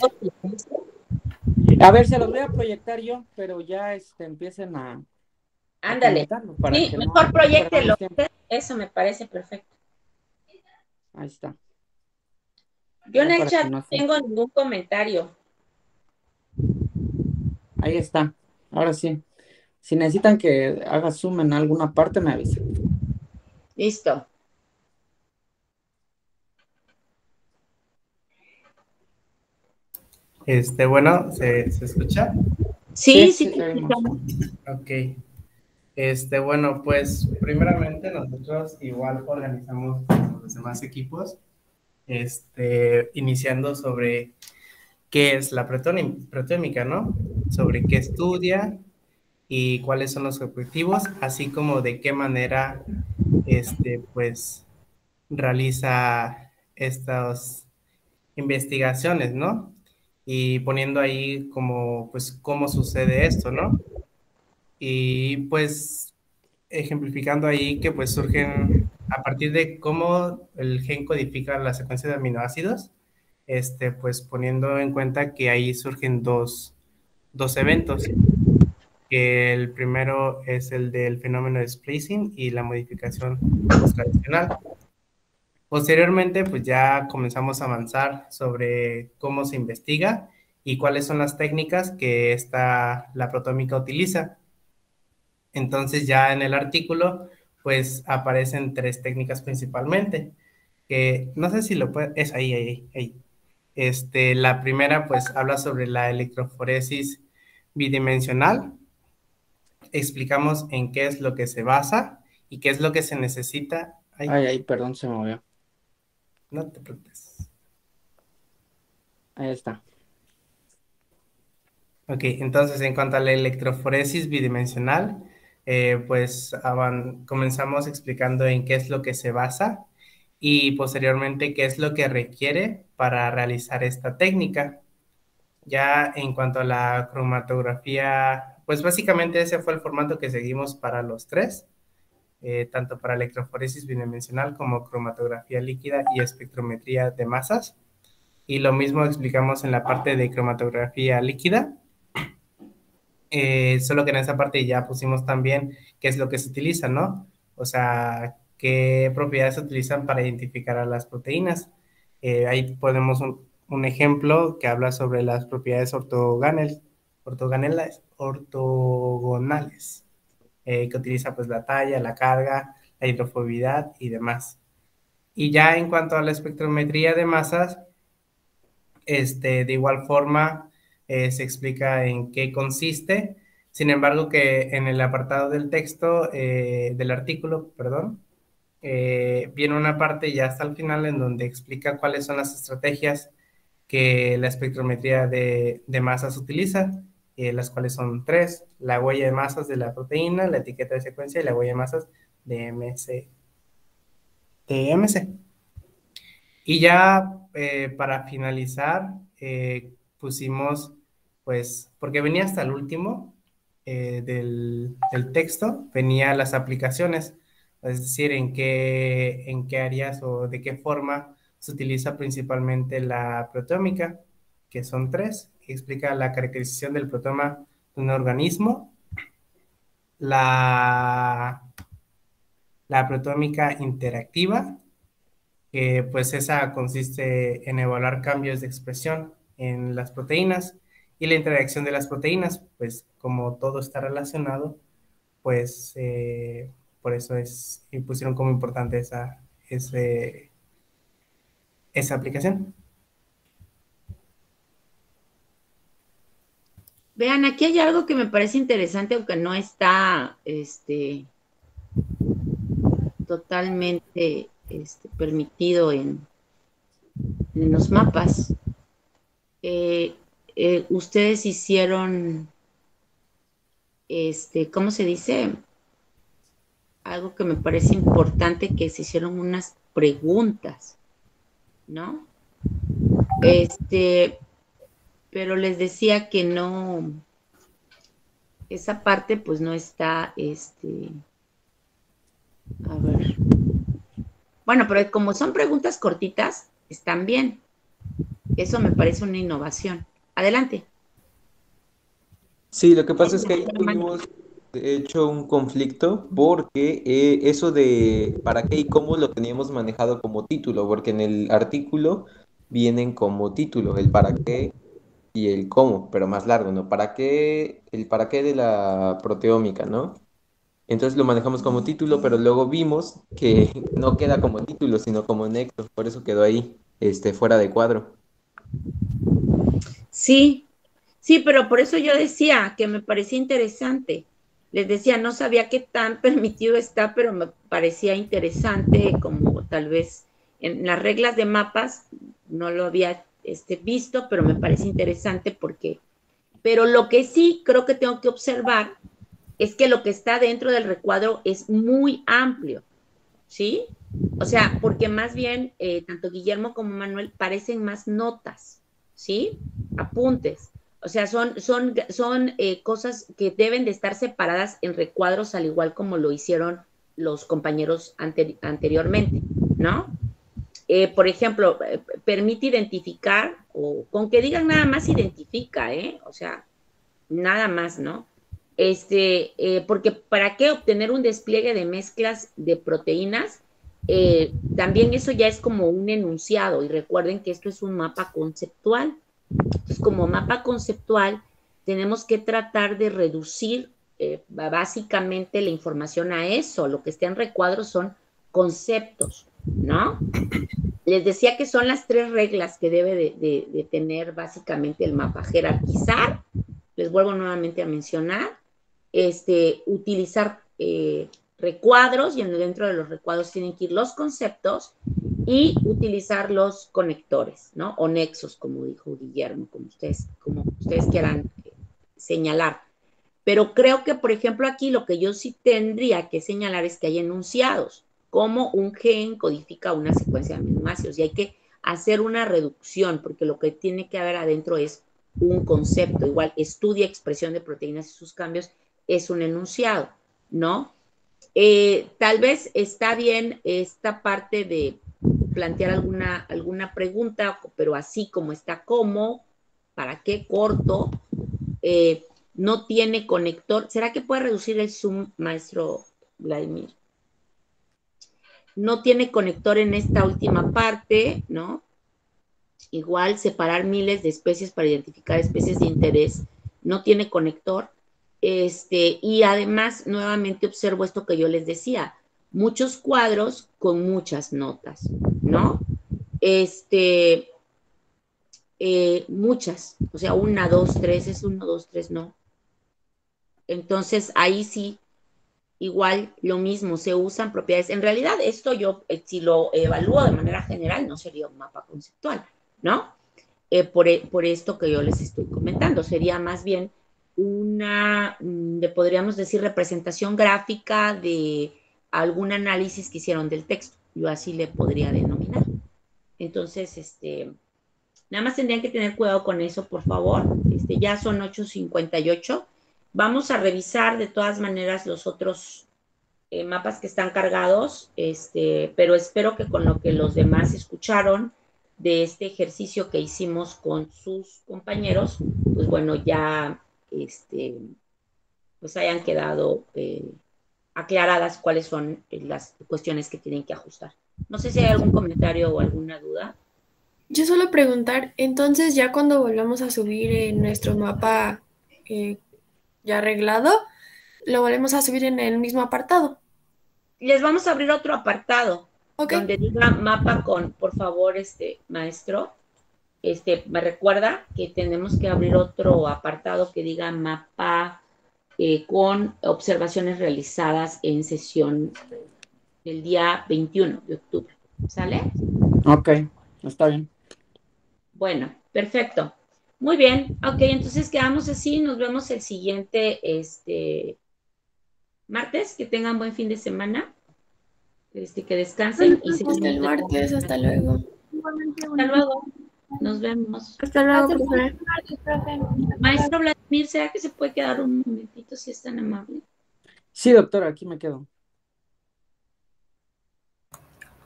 A ver, se los voy a proyectar yo, pero ya empiecen a Ándale. comentarlo para Sí, que mejor no proyéctelo. perdamos tiempo. Eso me parece perfecto. Ahí está. Yo en Ya el para chat que no no se- tengo ningún comentario. Ahí está. Ahora sí. Si necesitan que haga zoom en alguna parte, me avisan. Listo. Bueno, ¿se escucha? Sí, Sí, sí, te oímos. Ok. Bueno, pues primeramente nosotros igual organizamos con los demás equipos, iniciando sobre qué es la proteómica, ¿no? Sobre qué estudia y cuáles son los objetivos, así como de qué manera, pues, realiza estas investigaciones, ¿no? Y poniendo ahí como, pues, cómo sucede esto, ¿no? Y pues ejemplificando ahí que pues surgen a partir de cómo el gen codifica la secuencia de aminoácidos, pues poniendo en cuenta que ahí surgen dos eventos, que el primero es el del fenómeno de splicing y la modificación post-tradicional. Posteriormente, pues ya comenzamos a avanzar sobre cómo se investiga y cuáles son las técnicas que la proteómica utiliza. Entonces ya en el artículo, pues aparecen 3 técnicas principalmente, que no sé si lo puede, es ahí. La primera, pues habla sobre la electroforesis bidimensional. Explicamos en qué es lo que se basa y qué es lo que se necesita. Ay, perdón, se movió. No te preocupes. Ahí está. Ok, entonces en cuanto a la electroforesis bidimensional, pues comenzamos explicando en qué es lo que se basa y posteriormente qué es lo que requiere para realizar esta técnica. Ya en cuanto a la cromatografía, pues básicamente ese fue el formato que seguimos para los 3, tanto para electroforesis bidimensional como cromatografía líquida y espectrometría de masas. Y lo mismo explicamos en la parte de cromatografía líquida. Solo que en esa parte ya pusimos también qué es lo que se utiliza, ¿no? O sea, qué propiedades se utilizan para identificar a las proteínas. Ahí ponemos un ejemplo que habla sobre las propiedades ortogonales, que utiliza pues la talla, la carga, la hidrofobicidad y demás. Y ya en cuanto a la espectrometría de masas, de igual forma se explica en qué consiste. Sin embargo, que en el apartado del texto, del artículo, perdón, viene una parte ya hasta el final en donde explica cuáles son las estrategias que la espectrometría de masas utiliza, las cuales son 3: la huella de masas de la proteína, la etiqueta de secuencia y la huella de masas de MC. Y ya para finalizar, pusimos, pues, porque venía hasta el último del texto, venía las aplicaciones, es decir, en qué áreas o de qué forma se utiliza principalmente la proteómica, que son 3, que explica la caracterización del proteoma de un organismo, la proteómica interactiva, que pues esa consiste en evaluar cambios de expresión en las proteínas y la interacción de las proteínas, pues como todo está relacionado, pues por eso y pusieron como importante esa aplicación. Vean, aquí hay algo que me parece interesante, aunque no está totalmente permitido en los mapas. Ustedes hicieron, ¿cómo se dice? algo que me parece importante, que se hicieron unas preguntas, ¿no? Pero les decía que no, esa parte pues no está, a ver. Bueno, pero como son preguntas cortitas, están bien. Eso me parece una innovación. Adelante. Sí, lo que pasa es que ahí tuvimos, de hecho, un conflicto porque eso de para qué y cómo lo teníamos manejado como título, porque en el artículo vienen como título el para qué y el cómo, pero más largo, ¿no? ¿Para qué? El para qué de la proteómica, ¿no? Entonces lo manejamos como título, pero luego vimos que no queda como título, sino como nexo, por eso quedó ahí, fuera de cuadro. Sí, sí, pero por eso yo decía que me parecía interesante. Les decía, no sabía qué tan permitido está, pero me parecía interesante, como tal vez en las reglas de mapas no lo había visto, pero me parece interesante pero lo que sí creo que tengo que observar es que lo que está dentro del recuadro es muy amplio, ¿sí? O sea, porque más bien tanto Guillermo como Manuel parecen más notas, ¿sí? Apuntes. O sea, son cosas que deben de estar separadas en recuadros, al igual como lo hicieron los compañeros anteriormente, ¿no? Por ejemplo, permite identificar, o con que digan nada más identifica, o sea, nada más, ¿no? Porque ¿para qué obtener un despliegue de mezclas de proteínas? También eso ya es como un enunciado, y recuerden que esto es un mapa conceptual. Entonces, como mapa conceptual, tenemos que tratar de reducir básicamente la información a eso. Lo que está en recuadros son conceptos, ¿no? Les decía que son las 3 reglas que debe de tener básicamente el mapa. Jerarquizar, les vuelvo nuevamente a mencionar, utilizar recuadros, y dentro de los recuadros tienen que ir los conceptos, y utilizar los conectores, ¿no? O nexos, como dijo Guillermo, como ustedes quieran señalar. Pero creo que, por ejemplo, aquí lo que yo sí tendría que señalar es que hay enunciados, como un gen codifica una secuencia de aminoácidos, y hay que hacer una reducción, porque lo que tiene que haber adentro es un concepto. Igual, estudia expresión de proteínas y sus cambios, es un enunciado, ¿no? Tal vez está bien esta parte de plantear alguna pregunta, pero así como está, ¿cómo? ¿Para qué? Corto. No tiene conector. ¿Será que puede reducir el zoom, maestro Vladimir? No tiene conector en esta última parte, ¿no? Igual, separar miles de especies para identificar especies de interés. No tiene conector. Y además, nuevamente observo esto que yo les decía, muchos cuadros con muchas notas, ¿no? Muchas, o sea, 1, 2, 3, es 1, 2, 3, no. Entonces, ahí sí, igual lo mismo, se usan propiedades. En realidad, esto yo, si lo evalúo de manera general, no sería un mapa conceptual, ¿no? Por esto que yo les estoy comentando, sería más bien podríamos decir, representación gráfica de algún análisis que hicieron del texto. Yo así le podría denominar. Entonces, nada más tendrían que tener cuidado con eso, por favor. Ya son 8:58. Vamos a revisar de todas maneras los otros mapas que están cargados, pero espero que con lo que los demás escucharon de este ejercicio que hicimos con sus compañeros, pues bueno, ya pues hayan quedado aclaradas cuáles son las cuestiones que tienen que ajustar. No sé si hay algún comentario o alguna duda. Yo suelo preguntar, entonces ya cuando volvamos a subir nuestro mapa ya arreglado, lo volvemos a subir en el mismo apartado. Les vamos a abrir otro apartado, donde diga mapa con, por favor, maestro, me recuerda que tenemos que abrir otro apartado que diga mapa con observaciones realizadas en sesión del día 21 de octubre. ¿Sale? Ok, está bien. Bueno, perfecto. Muy bien. Ok, entonces quedamos así. Nos vemos el siguiente martes, que tengan buen fin de semana, que descansen y Hasta el martes, hasta luego. Hasta luego, nos vemos. Hasta luego, Hasta el profe. martes, profe. Maestro Vladimir, ¿será que se puede quedar un momentito si es tan amable? Sí, doctora, aquí me quedo.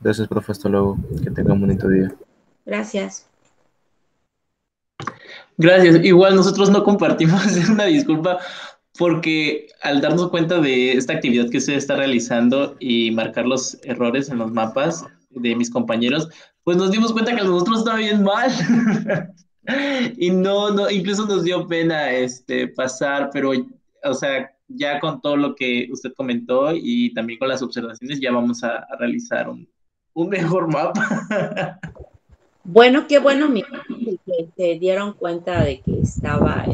Gracias, profe. Hasta luego. Que tenga un bonito día. Gracias. Gracias. Igual nosotros no compartimos, una disculpa, porque al darnos cuenta de esta actividad que se está realizando y marcar los errores en los mapas de mis compañeros, pues nos dimos cuenta que nosotros estaba bien mal. Y no, incluso nos dio pena pasar, pero, o sea, ya con todo lo que usted comentó y también con las observaciones, ya vamos a realizar un mejor mapa. Bueno, qué bueno, que se dieron cuenta de que estaba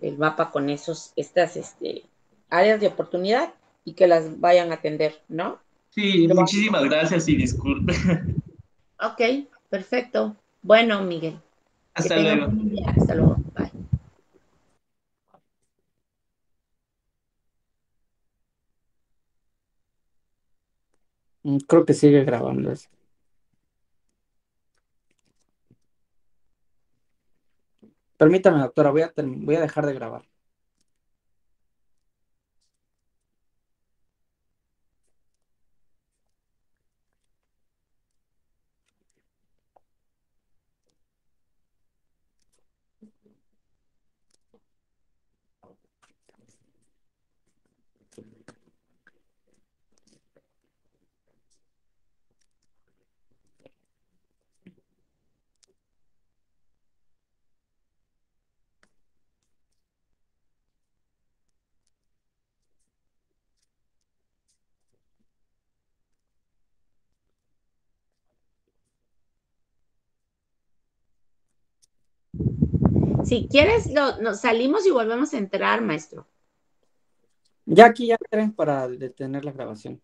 el mapa con estas áreas de oportunidad y que las vayan a atender, ¿no? Sí, muchísimas gracias y disculpe. Ok, perfecto. Bueno, Miguel. Hasta que tengan luego. un buen día. Hasta luego. Bye. Creo que sigue grabando eso. Permítame, doctora, voy a dejar de grabar. Si quieres, nos salimos y volvemos a entrar, maestro. Ya aquí ya entré para detener la grabación.